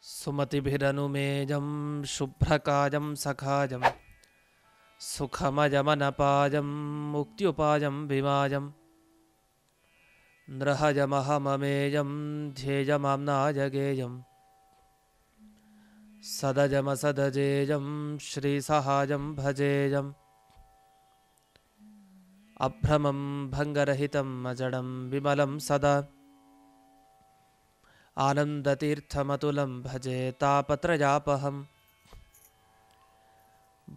सुमतिभिरनुमेजं शुभ्रकाजं सखाजं सुखमजमनपाजं मुक्त्युपाजं विमाजं नृहजमहममेजं ध्येयमाम्नाजगेयं सदजमसदजेजं श्रीसहाजं भजेजम् अभ्रमं भङ्गरहितम् अजडं विमलं सदा आनन्दतीर्थमतुलं भजे तापत्रयापहम्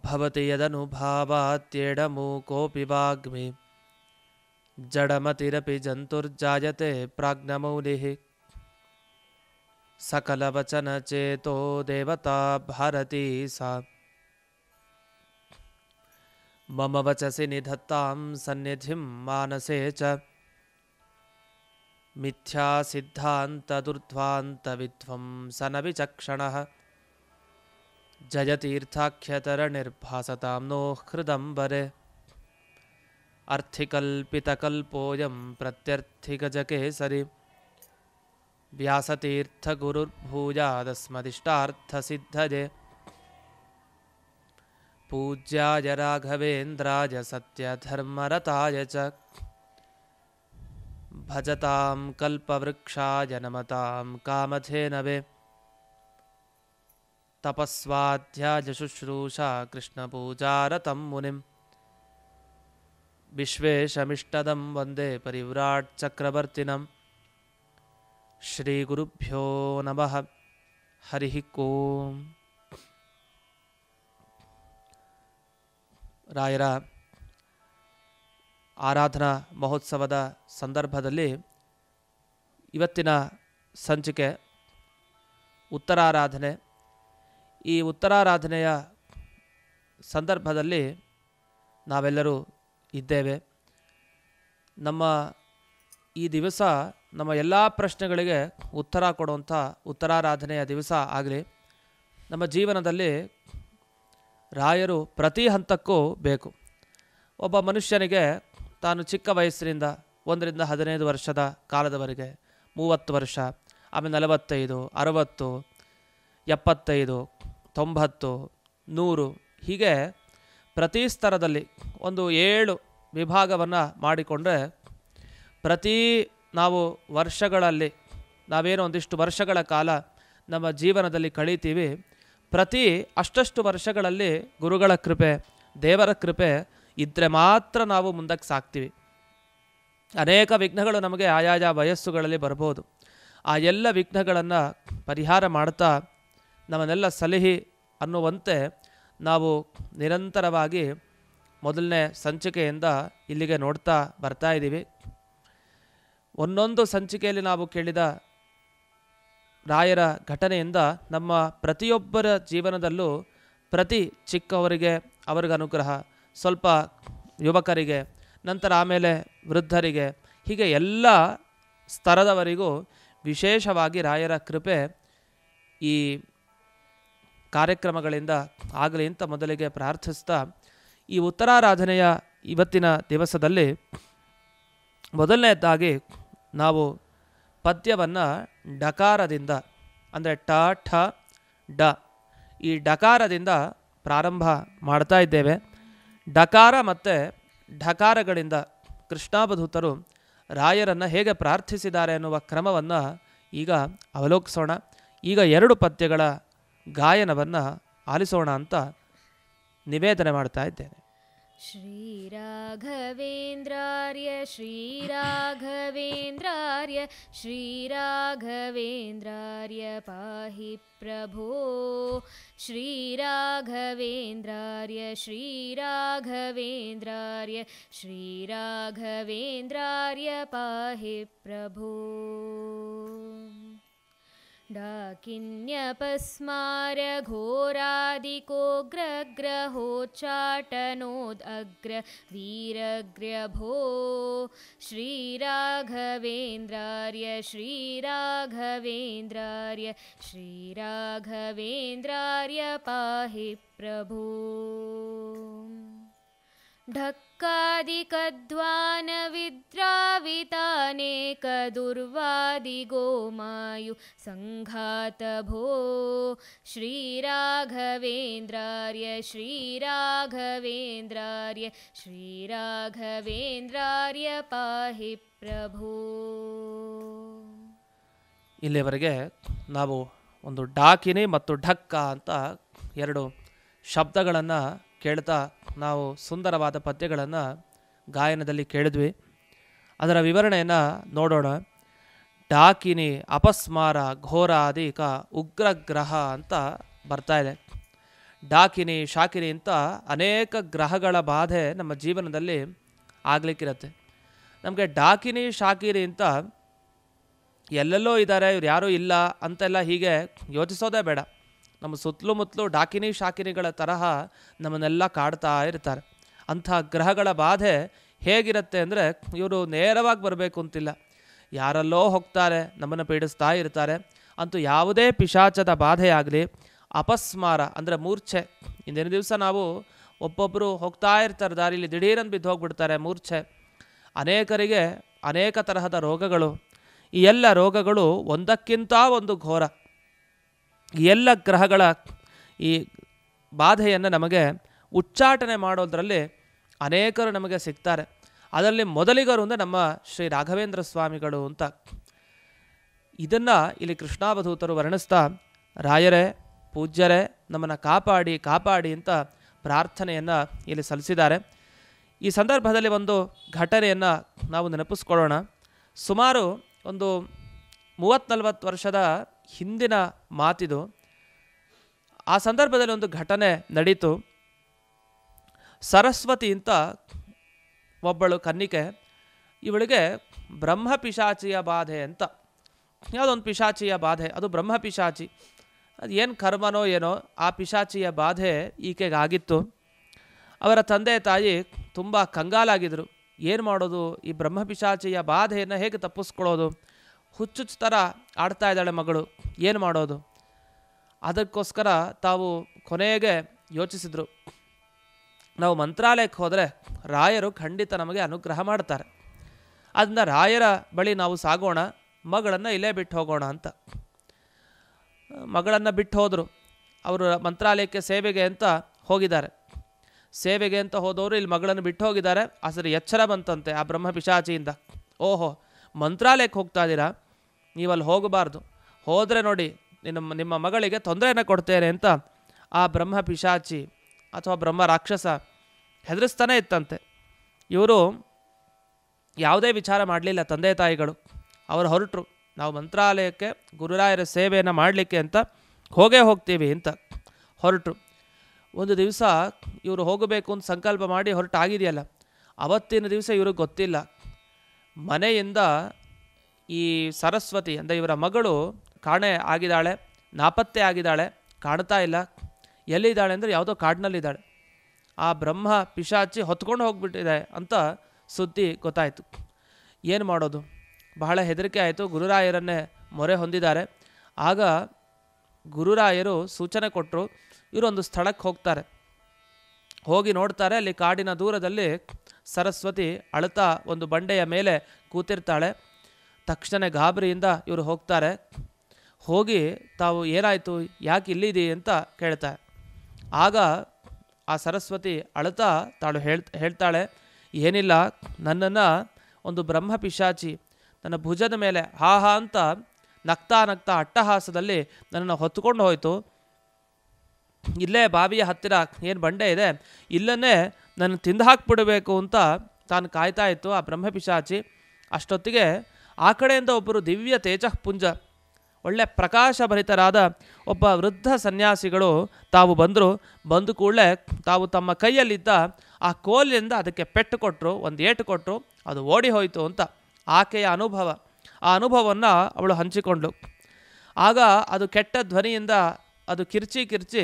भवति यदनुभावात्येडमूकोऽपि वाग्मि जडमतिरपि जन्तुर्जायते प्राज्ञमौलिः सकलवचनचेतो देवता भारती सा मम वचसि निधत्तां सन्निधिं मानसे च मिथ्यासिद्धान्तदुर्ध्वान्तविध्वंसनविचक्षणः जयतीर्थाख्यतरनिर्भासतां नो हृदम्बरे अर्थिकल्पितकल्पोऽयं प्रत्यर्थिगजकेसरि व्यासतीर्थगुरुर्भूयादस्मदिष्टार्थसिद्धये पूज्याय राघवेन्द्राय सत्यधर्मरताय च भजतां कल्पवृक्षाय नमतां कामधेनवे तपस्वाध्याय शुश्रूषा कृष्णपूजारतं मुनिं विश्वेशमिष्टदं वन्दे परिव्राट् चक्रवर्तिनं श्रीगुरुभ्यो नमः हरिः ओम् ರಾಯರ ಆರಾಧನಾ ಮಹೋತ್ಸವದ ಸಂದರ್ಭದಲ್ಲಿ ಇವತ್ತಿನ ಸಂಚಿಕೆ ಉತ್ತರಾರಾಧನೆ. ಈ ಉತ್ತರಾರಾಧನೆಯ ಸಂದರ್ಭದಲ್ಲಿ ನಾವೆಲ್ಲರೂ ಇದ್ದೇವೆ. ನಮ್ಮ ಈ ದಿವಸ ನಮ್ಮ ಎಲ್ಲ ಪ್ರಶ್ನೆಗಳಿಗೆ ಉತ್ತರ ಕೊಡುವಂಥ ಉತ್ತರಾರಾಧನೆಯ ದಿವಸ ಆಗಲಿ. ನಮ್ಮ ಜೀವನದಲ್ಲಿ ರಾಯರು ಪ್ರತಿ ಹಂತಕ್ಕೂ ಬೇಕು. ಒಬ್ಬ ಮನುಷ್ಯನಿಗೆ ತಾನು ಚಿಕ್ಕ ವಯಸ್ಸಿನಿಂದ 1 ರಿಂದ 15 ವರ್ಷದ ಕಾಲದವರೆಗೆ 30 ವರ್ಷ, ಆಮೇಲೆ 45, 60, 75, 90, 100 ಹೀಗೆ ಪ್ರತಿ ಸ್ತರದಲ್ಲಿ ಒಂದು 7 ವಿಭಾಗವನ್ನು ಮಾಡಿಕೊಂಡ್ರೆ ಪ್ರತಿ ನಾವು ವರ್ಷಗಳಲ್ಲಿ ನಾವೇನೋ ಒಂದಿಷ್ಟು ವರ್ಷಗಳ ಕಾಲ ನಮ್ಮ ಜೀವನದಲ್ಲಿ ಕಳೀತೀವಿ. ಪ್ರತಿ ಅಷ್ಟಷ್ಟು ವರ್ಷಗಳಲ್ಲಿ ಗುರುಗಳ ಕೃಪೆ, ದೇವರ ಕೃಪೆ ಇದ್ದರೆ ಮಾತ್ರ ನಾವು ಮುಂದಕ್ಕೆ ಸಾಗ್ತೀವಿ. ಅನೇಕ ವಿಘ್ನಗಳು ನಮಗೆ ಆಯಾಯ ವಯಸ್ಸುಗಳಲ್ಲಿ ಬರ್ಬೋದು. ಆ ಎಲ್ಲ ವಿಘ್ನಗಳನ್ನು ಪರಿಹಾರ ಮಾಡ್ತಾ ನಮ್ಮನ್ನೆಲ್ಲ ಸಲಹಿ ಅನ್ನುವಂತೆ ನಾವು ನಿರಂತರವಾಗಿ ಮೊದಲನೇ ಸಂಚಿಕೆಯಿಂದ ಇಲ್ಲಿಗೆ ನೋಡ್ತಾ ಬರ್ತಾ ಇದ್ದೀವಿ. ಒಂದೊಂದು ಸಂಚಿಕೆಯಲ್ಲಿ ನಾವು ಕೇಳಿದ ರಾಯರ ಘಟನೆಯಿಂದ ನಮ್ಮ ಪ್ರತಿಯೊಬ್ಬರ ಜೀವನದಲ್ಲೂ ಪ್ರತಿ ಚಿಕ್ಕವರಿಗೆ ಅವ್ರಿಗೆ ಅನುಗ್ರಹ, ಸ್ವಲ್ಪ ಯುವಕರಿಗೆ, ನಂತರ ಆಮೇಲೆ ವೃದ್ಧರಿಗೆ, ಹೀಗೆ ಎಲ್ಲ ಸ್ತರದವರಿಗೂ ವಿಶೇಷವಾಗಿ ರಾಯರ ಕೃಪೆ ಈ ಕಾರ್ಯಕ್ರಮಗಳಿಂದ ಆಗಲಿ ಅಂತ ಮೊದಲಿಗೆ ಪ್ರಾರ್ಥಿಸ್ತಾ, ಈ ಉತ್ತರಾರಾಧನೆಯ ಇವತ್ತಿನ ದಿವಸದಲ್ಲಿ ಮೊದಲನೇದಾಗಿ ನಾವು ಪದ್ಯವನ್ನು ಡಕಾರದಿಂದ ಅಂದರೆ ಟ ಠ ಡ ಈ ಡಕಾರದಿಂದ ಪ್ರಾರಂಭ ಮಾಡ್ತಾ ಇದ್ದೇವೆ. ಡಕಾರ ಮತ್ತು ಢಕಾರಗಳಿಂದ ಕೃಷ್ಣಾವಧೂತರು ರಾಯರನ್ನು ಹೇಗೆ ಪ್ರಾರ್ಥಿಸಿದ್ದಾರೆ ಅನ್ನುವ ಕ್ರಮವನ್ನು ಈಗ ಅವಲೋಕಿಸೋಣ. ಈಗ 2 ಪದ್ಯಗಳ ಗಾಯನವನ್ನು ಆಲಿಸೋಣ ಅಂತ ನಿವೇದನೆ ಮಾಡ್ತಾ ಇದ್ದೇನೆ. श्रीराघवेन्द्रार्य श्रीराघवेन्द्रार्य श्रीराघवेन्द्रार्य पाहि प्रभो श्रीराघवेन्द्रार्य श्रीराघवेन्द्रार्य श्रीराघवेन्द्रार्य पाहि प्रभो डाकिन्यपस्मार घोरादिकोग्रग्रहोच्चाटनोदग्र वीरग्र्यभो श्रीराघवेन्द्रार्य श्रीराघवेन्द्रार्य श्रीराघवेन्द्रार्य पाहि प्रभो ढक्कादिकध्वानविद्रावितानेकदुर्वादिगोमायु सङ्घातभो श्रीराघवेन्द्रार्य श्रीराघवेन्द्रार्य श्रीराघवेन्द्रार्ಯ ಪಾಹಿ ಪ್ರಭೋ. ಇಲ್ಲಿವರೆಗೆ ನಾವು ಒಂದು ಡಾಕಿನಿ ಮತ್ತು ಢಕ್ಕ ಅಂತ ಎರಡು ಶಬ್ದಗಳನ್ನು ಕೇಳ್ತಾ ನಾವು ಸುಂದರವಾದ ಪದ್ಯಗಳನ್ನು ಗಾಯನದಲ್ಲಿ ಕೇಳಿದ್ವಿ. ಅದರ ವಿವರಣೆಯನ್ನು ನೋಡೋಣ. ಡಾಕಿನಿ ಅಪಸ್ಮಾರ ಘೋರಾದಿಕ ಉಗ್ರಗ್ರಹ ಅಂತ ಬರ್ತಾ ಇದೆ. ಡಾಕಿನಿ ಶಾಕಿನಿ ಅಂತ ಅನೇಕ ಗ್ರಹಗಳ ಬಾಧೆ ನಮ್ಮ ಜೀವನದಲ್ಲಿ ಆಗಲಿಕ್ಕಿರುತ್ತೆ. ನಮಗೆ ಡಾಕಿನಿ ಶಾಕಿನಿ ಅಂತ ಎಲ್ಲೆಲ್ಲೋ ಇದ್ದಾರೆ, ಇವ್ರು ಯಾರೂ ಇಲ್ಲ ಅಂತೆಲ್ಲ ಹೀಗೆ ಯೋಚಿಸೋದೇ ಬೇಡ. ನಮ್ಮ ಸುತ್ತಲೂ ಮುತ್ತಲೂ ಡಾಕಿನಿ ಶಾಕಿನಿಗಳ ತರಹ ನಮ್ಮನ್ನೆಲ್ಲ ಕಾಡ್ತಾ ಇರ್ತಾರೆ. ಅಂಥ ಗ್ರಹಗಳ ಬಾಧೆ ಹೇಗಿರುತ್ತೆ ಅಂದರೆ, ಇವರು ನೇರವಾಗಿ ಬರಬೇಕು ಅಂತಿಲ್ಲ, ಯಾರಲ್ಲೋ ಹೋಗ್ತಾರೆ, ನಮ್ಮನ್ನು ಪೀಡಿಸ್ತಾ ಇರ್ತಾರೆ. ಅಂತೂ ಯಾವುದೇ ಪಿಶಾಚದ ಬಾಧೆ ಆಗಲಿ, ಅಪಸ್ಮಾರ ಅಂದರೆ ಮೂರ್ಛೆ. ಇಂದಿನ ದಿವಸ ನಾವು ಒಬ್ಬೊಬ್ಬರು ಹೋಗ್ತಾ ಇರ್ತಾರೆ ದಾರಿಲಿ, ದಿಢೀರನ್ನು ಬಿದ್ದು ಹೋಗ್ಬಿಡ್ತಾರೆ, ಮೂರ್ಛೆ. ಅನೇಕರಿಗೆ ಅನೇಕ ತರಹದ ರೋಗಗಳು. ಈ ಎಲ್ಲ ರೋಗಗಳು ಒಂದಕ್ಕಿಂತ ಒಂದು ಘೋರ. ಈ ಎಲ್ಲ ಗ್ರಹಗಳ ಈ ಬಾಧೆಯನ್ನು ನಮಗೆ ಉಚ್ಚಾಟನೆ ಮಾಡೋದರಲ್ಲಿ ಅನೇಕರು ನಮಗೆ ಸಿಗ್ತಾರೆ. ಅದರಲ್ಲಿ ಮೊದಲಿಗರು ಅಂದರೆ ನಮ್ಮ ಶ್ರೀ ರಾಘವೇಂದ್ರ ಸ್ವಾಮಿಗಳು ಅಂತ. ಇದನ್ನು ಇಲ್ಲಿ ಕೃಷ್ಣಾವಧೂತರು ವರ್ಣಿಸ್ತಾ, ರಾಯರೇ, ಪೂಜ್ಯರೇ, ನಮ್ಮನ್ನು ಕಾಪಾಡಿ ಕಾಪಾಡಿ ಅಂತ ಪ್ರಾರ್ಥನೆಯನ್ನು ಇಲ್ಲಿ ಸಲ್ಲಿಸಿದ್ದಾರೆ. ಈ ಸಂದರ್ಭದಲ್ಲಿ ಒಂದು ಘಟನೆಯನ್ನು ನಾವು ನೆನಪಿಸ್ಕೊಳ್ಳೋಣ. ಸುಮಾರು ಒಂದು 30-40 ವರ್ಷದ ಹಿಂದಿನ ಮಾತಿದು. ಆ ಸಂದರ್ಭದಲ್ಲಿ ಒಂದು ಘಟನೆ ನಡೀತು. ಸರಸ್ವತಿ ಅಂತ ಒಬ್ಬಳು ಕನ್ನಿಕೆ, ಇವಳಿಗೆ ಬ್ರಹ್ಮ ಪಿಶಾಚಿಯ ಬಾಧೆ ಅಂತ, ಯಾವುದೊಂದು ಪಿಶಾಚಿಯ ಬಾಧೆ, ಅದು ಬ್ರಹ್ಮ ಪಿಶಾಚಿ. ಅದು ಏನು ಕರ್ಮನೋ ಏನೋ, ಆ ಪಿಶಾಚಿಯ ಬಾಧೆ ಈಕೆಗಾಗಿತ್ತು. ಅವರ ತಂದೆ ತಾಯಿ ತುಂಬ ಕಂಗಾಲಾಗಿದ್ದರು. ಏನು ಮಾಡೋದು, ಈ ಬ್ರಹ್ಮ ಪಿಶಾಚಿಯ ಬಾಧೆಯನ್ನು ಹೇಗೆ ತಪ್ಪಿಸ್ಕೊಳ್ಳೋದು? ಹುಚ್ಚುಚ್ಚು ಥರ ಆಡ್ತಾ ಇದ್ದಾಳೆ ಮಗಳು, ಏನು ಮಾಡೋದು? ಅದಕ್ಕೋಸ್ಕರ ತಾವು ಕೊನೆಗೆ ಯೋಚಿಸಿದರು, ನಾವು ಮಂತ್ರಾಲಯಕ್ಕೆ ಹೋದರೆ ರಾಯರು ಖಂಡಿತ ನಮಗೆ ಅನುಗ್ರಹ ಮಾಡ್ತಾರೆ. ಅದನ್ನ ರಾಯರ ಬಳಿ ನಾವು ಸಾಗೋಣ, ಮಗಳನ್ನು ಇಲ್ಲೇ ಬಿಟ್ಟು ಹೋಗೋಣ ಅಂತ. ಮಗಳನ್ನು ಬಿಟ್ಟು ಹೋದರು. ಅವರು ಮಂತ್ರಾಲಯಕ್ಕೆ ಸೇವೆಗೆ ಅಂತ ಹೋಗಿದ್ದಾರೆ. ಸೇವೆಗೆ ಅಂತ ಹೋದವರು ಇಲ್ಲಿ ಮಗಳನ್ನು ಬಿಟ್ಟು ಹೋಗಿದ್ದಾರೆ. ಅಸರಿ ಎಚ್ಚರ ಬಂತಂತೆ ಆ ಬ್ರಹ್ಮ ಪಿಶಾಚಿಯಿಂದ. ಓಹೋ, ಮಂತ್ರಾಲಯಕ್ಕೆ ಹೋಗ್ತಾ ಇದ್ದೀರಾ, ನೀವಲ್ಲಿ ಹೋಗಬಾರ್ದು, ಹೋದರೆ ನೋಡಿ ನಿಮ್ಮ ಮಗಳಿಗೆ ತೊಂದರೆಯನ್ನು ಕೊಡ್ತೇನೆ ಅಂತ ಆ ಬ್ರಹ್ಮ ಪಿಶಾಚಿ ಅಥವಾ ಬ್ರಹ್ಮ ರಾಕ್ಷಸ ಹೆದರಿಸ್ತಾನೆ ಇತ್ತಂತೆ. ಇವರು ಯಾವುದೇ ವಿಚಾರ ಮಾಡಲಿಲ್ಲ ತಂದೆ ತಾಯಿಗಳು. ಅವರು ಹೊರಟರು, ನಾವು ಮಂತ್ರಾಲಯಕ್ಕೆ ಗುರುರಾಯರ ಸೇವೆಯನ್ನು ಮಾಡಲಿಕ್ಕೆ ಅಂತ ಹೋಗೇ ಹೋಗ್ತೀವಿ ಅಂತ ಹೊರಟರು. ಒಂದು ದಿವಸ ಇವರು ಹೋಗಬೇಕು ಅಂತ ಸಂಕಲ್ಪ ಮಾಡಿ ಹೊರಟಾಗಿದೆಯಲ್ಲ, ಅವತ್ತಿನ ದಿವಸ ಇವ್ರಿಗೆ ಗೊತ್ತಿಲ್ಲ, ಮನೆಯಿಂದ ಈ ಸರಸ್ವತಿ ಅಂದರೆ ಇವರ ಮಗಳು ಕಾಣೆ ಆಗಿದ್ದಾಳೆ, ನಾಪತ್ತೆ ಆಗಿದ್ದಾಳೆ, ಕಾಣ್ತಾ ಇಲ್ಲ. ಎಲ್ಲಿದ್ದಾಳೆ ಅಂದರೆ ಯಾವುದೋ ಕಾಡಿನಲ್ಲಿದ್ದಾಳೆ. ಆ ಬ್ರಹ್ಮ ಪಿಶಾಚಿ ಹೊತ್ಕೊಂಡು ಹೋಗ್ಬಿಟ್ಟಿದೆ ಅಂತ ಸುದ್ದಿ ಗೊತ್ತಾಯಿತು. ಏನು ಮಾಡೋದು? ಬಹಳ ಹೆದರಿಕೆ ಆಯಿತು. ಗುರುರಾಯರನ್ನೇ ಮೊರೆ ಹೊಂದಿದ್ದಾರೆ. ಆಗ ಗುರುರಾಯರು ಸೂಚನೆ ಕೊಟ್ಟರು, ಇವರೊಂದು ಸ್ಥಳಕ್ಕೆ ಹೋಗ್ತಾರೆ. ಹೋಗಿ ನೋಡ್ತಾರೆ, ಅಲ್ಲಿ ಕಾಡಿನ ದೂರದಲ್ಲಿ ಸರಸ್ವತಿ ಅಳುತ್ತಾ ಒಂದು ಬಂಡೆಯ ಮೇಲೆ ಕೂತಿರ್ತಾಳೆ. ತಕ್ಷಣ ಗಾಬರಿಯಿಂದ ಇವರು ಹೋಗ್ತಾರೆ. ಹೋಗಿ ತಾವು ಏನಾಯಿತು, ಯಾಕೆ ಇಲ್ಲಿದೆ ಅಂತ ಕೇಳ್ತಾರೆ. ಆಗ ಆ ಸರಸ್ವತಿ ಅಳುತ್ತಾ ತಾಳು ಹೇಳ್ತಾಳೆ, ಏನಿಲ್ಲ, ನನ್ನನ್ನು ಒಂದು ಬ್ರಹ್ಮ ಪಿಶಾಚಿ ನನ್ನ ಭುಜದ ಮೇಲೆ ಹಾ ಹಾ ಅಂತ ನಗ್ತಾ ನಗ್ತಾ ಅಟ್ಟಹಾಸದಲ್ಲಿ ನನ್ನನ್ನು ಹೊತ್ತುಕೊಂಡು ಹೋಯಿತು. ಇಲ್ಲೇ ಬಾವಿಯ ಹತ್ತಿರ ಏನು ಬಂಡೆ ಇದೆ, ಇಲ್ಲನ್ನೇ ನನ್ನ ತಿಂದು ಹಾಕ್ಬಿಡಬೇಕು ಅಂತ ತಾನು ಕಾಯ್ತಾ ಇತ್ತು ಆ ಬ್ರಹ್ಮ ಪಿಶಾಚಿ. ಅಷ್ಟೊತ್ತಿಗೆ ಆ ಕಡೆಯಿಂದ ಒಬ್ಬರು ದಿವ್ಯ ತೇಜಃಪುಂಜ, ಒಳ್ಳೆ ಪ್ರಕಾಶಭರಿತರಾದ ಒಬ್ಬ ವೃದ್ಧ ಸನ್ಯಾಸಿಗಳು ತಾವು ಬಂದರು. ಬಂದು ಕೂಡಲೇ ತಾವು ತಮ್ಮ ಕೈಯಲ್ಲಿದ್ದ ಆ ಕೋಲಿನಿಂದ ಅದಕ್ಕೆ ಪೆಟ್ಟು ಕೊಟ್ಟರು, ಒಂದು ಏಟು ಕೊಟ್ಟರು, ಅದು ಓಡಿ ಹೋಯಿತು ಅಂತ ಆಕೆಯ ಅನುಭವ. ಆ ಅನುಭವವನ್ನು ಅವಳು ಹಂಚಿಕೊಂಡ್ಳು. ಆಗ ಅದು ಕೆಟ್ಟ ಧ್ವನಿಯಿಂದ ಅದು ಕಿರ್ಚಿ ಕಿರ್ಚಿ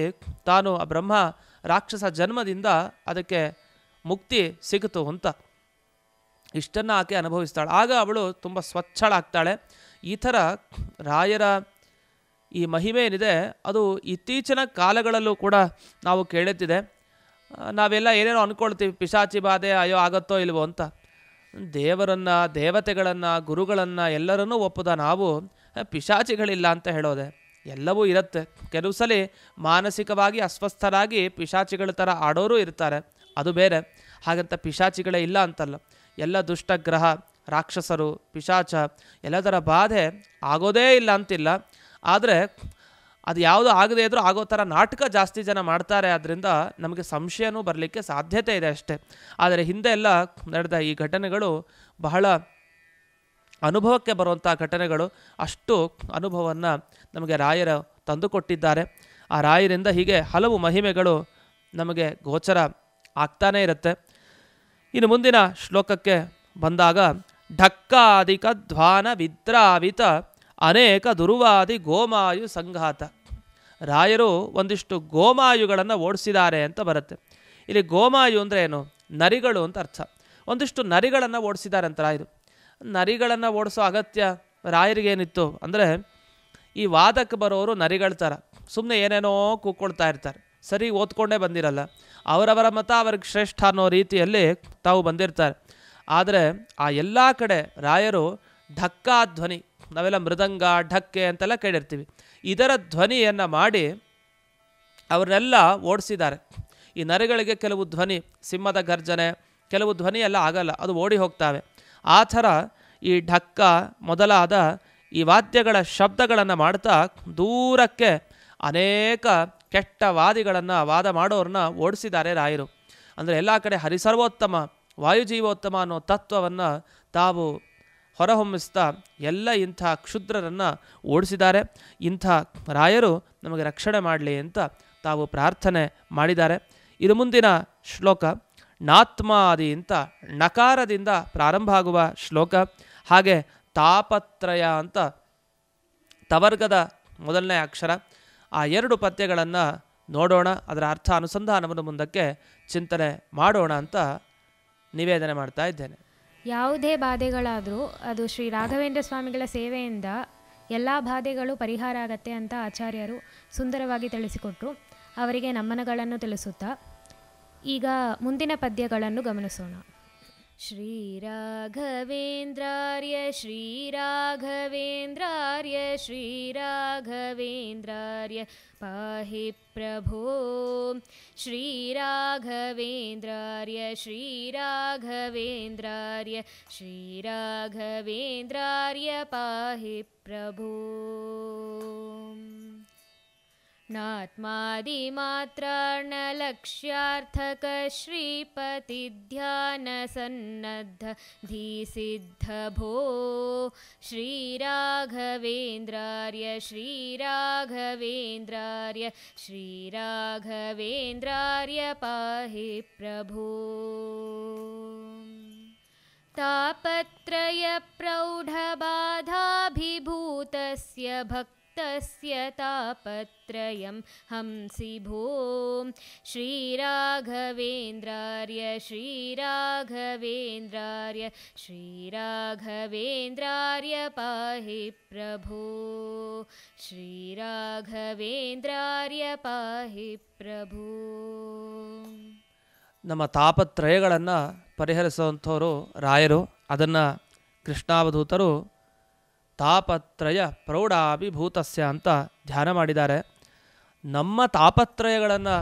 ತಾನು ಆ ಬ್ರಹ್ಮ ರಾಕ್ಷಸ ಜನ್ಮದಿಂದ ಅದಕ್ಕೆ ಮುಕ್ತಿ ಸಿಗುತ್ತು ಅಂತ ಇಷ್ಟನ್ನು ಆಕೆ ಅನುಭವಿಸ್ತಾಳೆ. ಆಗ ಅವಳು ತುಂಬ ಸ್ವಚ್ಛಳಾಗ್ತಾಳೆ. ಈ ಥರ ರಾಯರ ಈ ಮಹಿಮೆ ಏನಿದೆ ಅದು ಇತ್ತೀಚಿನ ಕಾಲಗಳಲ್ಲೂ ಕೂಡ ನಾವು ಕೇಳುತ್ತಿದೆ. ನಾವೆಲ್ಲ ಏನೇನೋ ಅಂದ್ಕೊಳ್ತೀವಿ, ಪಿಶಾಚಿ ಬಾಧೆ ಅಯ್ಯೋ ಆಗುತ್ತೋ ಇಲ್ವೋ ಅಂತ. ದೇವರನ್ನು, ದೇವತೆಗಳನ್ನು, ಗುರುಗಳನ್ನು ಎಲ್ಲರನ್ನೂ ಒಪ್ಪದ ನಾವು ಪಿಶಾಚಿಗಳಿಲ್ಲ ಅಂತ ಹೇಳೋದೆ. ಎಲ್ಲವೂ ಇರುತ್ತೆ. ಕೆಲವು ಸಲ ಮಾನಸಿಕವಾಗಿ ಅಸ್ವಸ್ಥರಾಗಿ ಪಿಶಾಚಿಗಳ ಥರ ಆಡೋರು ಇರ್ತಾರೆ, ಅದು ಬೇರೆ. ಹಾಗಂತ ಪಿಶಾಚಿಗಳೇ ಇಲ್ಲ ಅಂತಲ್ಲ. ಎಲ್ಲ ದುಷ್ಟಗ್ರಹ, ರಾಕ್ಷಸರು, ಪಿಶಾಚ ಎಲ್ಲದರ ಬಾಧೆ ಆಗೋದೇ ಇಲ್ಲ ಅಂತಿಲ್ಲ. ಆದರೆ ಅದು ಯಾವುದು ಆಗದೇ ಇದ್ರೂ ಆಗೋ ಥರ ನಾಟಕ ಜಾಸ್ತಿ ಜನ ಮಾಡ್ತಾರೆ. ಆದ್ದರಿಂದ ನಮಗೆ ಸಂಶಯನೂ ಬರಲಿಕ್ಕೆ ಸಾಧ್ಯತೆ ಇದೆ ಅಷ್ಟೇ. ಆದರೆ ಹಿಂದೆ ಎಲ್ಲ ನಡೆದ ಈ ಘಟನೆಗಳು ಬಹಳ ಅನುಭವಕ್ಕೆ ಬರುವಂಥ ಘಟನೆಗಳು. ಅಷ್ಟು ಅನುಭವವನ್ನು ನಮಗೆ ರಾಯರು ತಂದುಕೊಟ್ಟಿದ್ದಾರೆ. ಆ ರಾಯರಿಂದ ಹೀಗೆ ಹಲವು ಮಹಿಮೆಗಳು ನಮಗೆ ಗೋಚರ ಆಗ್ತಾನೇ ಇರುತ್ತೆ. ಇನ್ನು ಮುಂದಿನ ಶ್ಲೋಕಕ್ಕೆ ಬಂದಾಗ, ಢಕ್ಕಾದಿಕ ಧ್ವಾನ ವಿದ್ರಾವಿತ ಅನೇಕ ದುರ್ವಾದಿ ಗೋಮಾಯು ಸಂಘಾತ. ರಾಯರು ಒಂದಿಷ್ಟು ಗೋಮಾಯುಗಳನ್ನು ಓಡಿಸಿದ್ದಾರೆ ಅಂತ ಬರುತ್ತೆ. ಇಲ್ಲಿ ಗೋಮಾಯು ಅಂದರೆ ಏನು? ನರಿಗಳು ಅಂತ ಅರ್ಥ. ಒಂದಿಷ್ಟು ನರಿಗಳನ್ನು ಓಡಿಸಿದ್ದಾರೆ ಅಂತ ರಾಯರು. ನರಿಗಳನ್ನು ಓಡಿಸೋ ಅಗತ್ಯ ರಾಯರಿಗೇನಿತ್ತು ಅಂದರೆ, ಈ ವಾದಕ್ಕೆ ಬರೋರು ನರಿಗಳ ಥರ ಸುಮ್ಮನೆ ಏನೇನೋ ಕೂಕ್ಕೊಳ್ತಾ ಇರ್ತಾರೆ, ಸರಿ ಓದ್ಕೊಂಡೇ ಬಂದಿರಲ್ಲ. ಅವರವರ ಮತ ಅವ್ರಿಗೆ ಶ್ರೇಷ್ಠ ಅನ್ನೋ ರೀತಿಯಲ್ಲಿ ತಾವು ಬಂದಿರ್ತಾರೆ. ಆದರೆ ಆ ಎಲ್ಲ ಕಡೆ ರಾಯರು ಢಕ್ಕಾ ಧ್ವನಿ, ನಾವೆಲ್ಲ ಮೃದಂಗ, ಢಕ್ಕೆ ಅಂತೆಲ್ಲ ಕೇಳಿರ್ತೀವಿ, ಇದರ ಧ್ವನಿಯನ್ನು ಮಾಡಿ ಅವರನ್ನೆಲ್ಲ ಓಡಿಸಿದ್ದಾರೆ. ಈ ನರಿಗಳಿಗೆ ಕೆಲವು ಧ್ವನಿ, ಸಿಂಹದ ಗರ್ಜನೆ, ಕೆಲವು ಧ್ವನಿ ಎಲ್ಲ ಆಗಲ್ಲ, ಅದು ಓಡಿ ಹೋಗ್ತವೆ. ಆ ಥರ ಈ ಢಕ್ಕ ಮೊದಲಾದ ಈ ವಾದ್ಯಗಳ ಶಬ್ದಗಳನ್ನು ಮಾಡ್ತಾ ದೂರಕ್ಕೆ ಅನೇಕ ಕೆಟ್ಟ ವಾದ ಮಾಡೋರನ್ನ ಓಡಿಸಿದ್ದಾರೆ ರಾಯರು. ಅಂದರೆ ಎಲ್ಲ ಕಡೆ ಹರಿಸರ್ವೋತ್ತಮ, ವಾಯುಜೀವೋತ್ತಮ ಅನ್ನೋ ತತ್ವವನ್ನು ತಾವು ಹೊರಹೊಮ್ಮಿಸ್ತಾ ಎಲ್ಲ ಇಂಥ ಕ್ಷುದ್ರರನ್ನು ಓಡಿಸಿದ್ದಾರೆ. ಇಂಥ ರಾಯರು ನಮಗೆ ರಕ್ಷಣೆ ಮಾಡಲಿ ಅಂತ ತಾವು ಪ್ರಾರ್ಥನೆ ಮಾಡಿದ್ದಾರೆ. ಇದು ಮುಂದಿನ ಶ್ಲೋಕ. ನಾತ್ಮಾದಿ ಅಂತ ನಕಾರದಿಂದ ಪ್ರಾರಂಭ ಆಗುವ ಶ್ಲೋಕ. ಹಾಗೆ ತಾಪತ್ರಯ ಅಂತ ತವರ್ಗದ ಮೊದಲನೇ ಅಕ್ಷರ. ಆ ಎರಡು ಪದ್ಯಗಳನ್ನು ನೋಡೋಣ, ಅದರ ಅರ್ಥ ಅನುಸಂಧಾನವನ್ನು ಮುಂದಕ್ಕೆ ಚಿಂತನೆ ಮಾಡೋಣ ಅಂತ ನಿವೇದನೆ ಮಾಡ್ತಾ ಇದ್ದೇನೆ. ಯಾವುದೇ ಬಾಧೆಗಳಾದರೂ ಅದು ಶ್ರೀ ರಾಘವೇಂದ್ರ ಸ್ವಾಮಿಗಳ ಸೇವೆಯಿಂದ ಎಲ್ಲ ಬಾಧೆಗಳು ಪರಿಹಾರ ಆಗತ್ತೆ ಅಂತ ಆಚಾರ್ಯರು ಸುಂದರವಾಗಿ ತಿಳಿಸಿಕೊಟ್ರು. ಅವರಿಗೆ ನಮನಗಳನ್ನು ತಿಳಿಸುತ್ತಾ ಈಗ ಮುಂದಿನ ಪದ್ಯಗಳನ್ನು ಗಮನಿಸೋಣ. ಶ್ರೀರಾಘವೇಂದ್ರಾರ್ಯ ಶ್ರೀರಾಘವೇಂದ್ರಾರ್ಯ ಶ್ರೀರಾಘವೇಂದ್ರಾರ್ಯ ಪಾಹಿ ಪ್ರಭೋ. ಶ್ರೀರಾಘವೇಂದ್ರಾರ್ಯ ಶ್ರೀರಾಘವೇಂದ್ರಾರ್ಯ ಶ್ರೀರಾಘವೇಂದ್ರಾರ್ಯ ಪಾಹಿ ಪ್ರಭೋ. ನಾತ್ಮಾದಿಮಾತ್ರಾರ್ಣಲಕ್ಷ್ಯಾರ್ಥಕ ಶ್ರೀಪತಿಧ್ಯಾನಸನ್ನದ್ಧ ಧೀಸಿದ್ಧ ಭೋ. ಶ್ರೀರಾಘವೇಂದ್ರಾರ್ಯ ಶ್ರೀರಾಘವೇಂದ್ರಾರ್ಯ ಶ್ರೀರಾಘವೇಂದ್ರಾರ್ಯ ಪಾಹಿ ಪ್ರಭೋ. ತಾಪತ್ರಯ ಪ್ರೌಢಬಾಧಾಭಿಭೂತಸ್ಯ ಭಕ್ತಸ್ಯ ತಾಪತ್ರಯಂ ಹಂಸಿ ಭೋ. ಶ್ರೀರಾಘವೇಂದ್ರಾರ್ಯ ಶ್ರೀರಾಘವೇಂದ್ರಾರ್ಯ ಶ್ರೀರಾಘವೇಂದ್ರಾರ್ಯ ಪಾಹಿ ಪ್ರಭೋ. ಶ್ರೀರಾಘವೇಂದ್ರಾರ್ಯ ಪಾಹಿ ಪ್ರಭೋ. ನಮ್ಮ ತಾಪತ್ರಯಗಳನ್ನು ಪರಿಹರಿಸುವಂಥವರು ರಾಯರು. ಅದನ್ನು ಕೃಷ್ಣಾವಧೂತರು ತಾಪತ್ರಯ ಪ್ರೌಢಾಭಿಭೂತಸ್ಯ ಅಂತ ಧ್ಯಾನ ಮಾಡಿದ್ದಾರೆ. ನಮ್ಮ ತಾಪತ್ರಯಗಳನ್ನು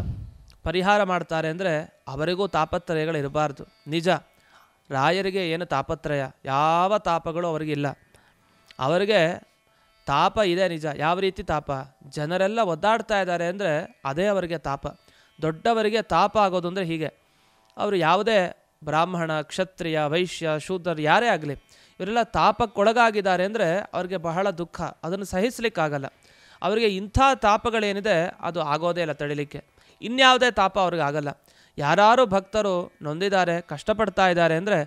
ಪರಿಹಾರ ಮಾಡ್ತಾರೆ ಅಂದರೆ ಅವರಿಗೂ ತಾಪತ್ರಯಗಳಿರಬಾರ್ದು. ನಿಜ, ರಾಯರಿಗೆ ಏನು ತಾಪತ್ರಯ, ಯಾವ ತಾಪಗಳು ಅವರಿಗಿಲ್ಲ. ಅವರಿಗೆ ತಾಪ ಇದೆ ನಿಜ. ಯಾವ ರೀತಿ ತಾಪ? ಜನರೆಲ್ಲ ಒದ್ದಾಡ್ತಾ ಇದ್ದಾರೆ ಅಂದರೆ ಅದೇ ಅವರಿಗೆ ತಾಪ. ದೊಡ್ಡವರಿಗೆ ತಾಪ ಆಗೋದು ಅಂದರೆ ಹೀಗೆ, ಅವರು ಯಾವುದೇ ಬ್ರಾಹ್ಮಣ, ಕ್ಷತ್ರಿಯ, ವೈಶ್ಯ, ಶೂದ್ರರು ಯಾರೇ ಆಗಲಿ, ಇವರೆಲ್ಲ ತಾಪಕ್ಕೊಳಗಾಗಿದ್ದಾರೆ ಅಂದರೆ ಅವ್ರಿಗೆ ಬಹಳ ದುಃಖ, ಅದನ್ನು ಸಹಿಸಲಿಕ್ಕಾಗಲ್ಲ. ಅವರಿಗೆ ಇಂಥ ತಾಪಗಳೇನಿದೆ ಅದು ಆಗೋದೇ ಇಲ್ಲ ತಡಿಲಿಕ್ಕೆ. ಇನ್ಯಾವುದೇ ತಾಪ ಅವ್ರಿಗೆ ಆಗಲ್ಲ. ಯಾರು ಭಕ್ತರು ನೊಂದಿದ್ದಾರೆ, ಕಷ್ಟಪಡ್ತಾ ಇದ್ದಾರೆ ಅಂದರೆ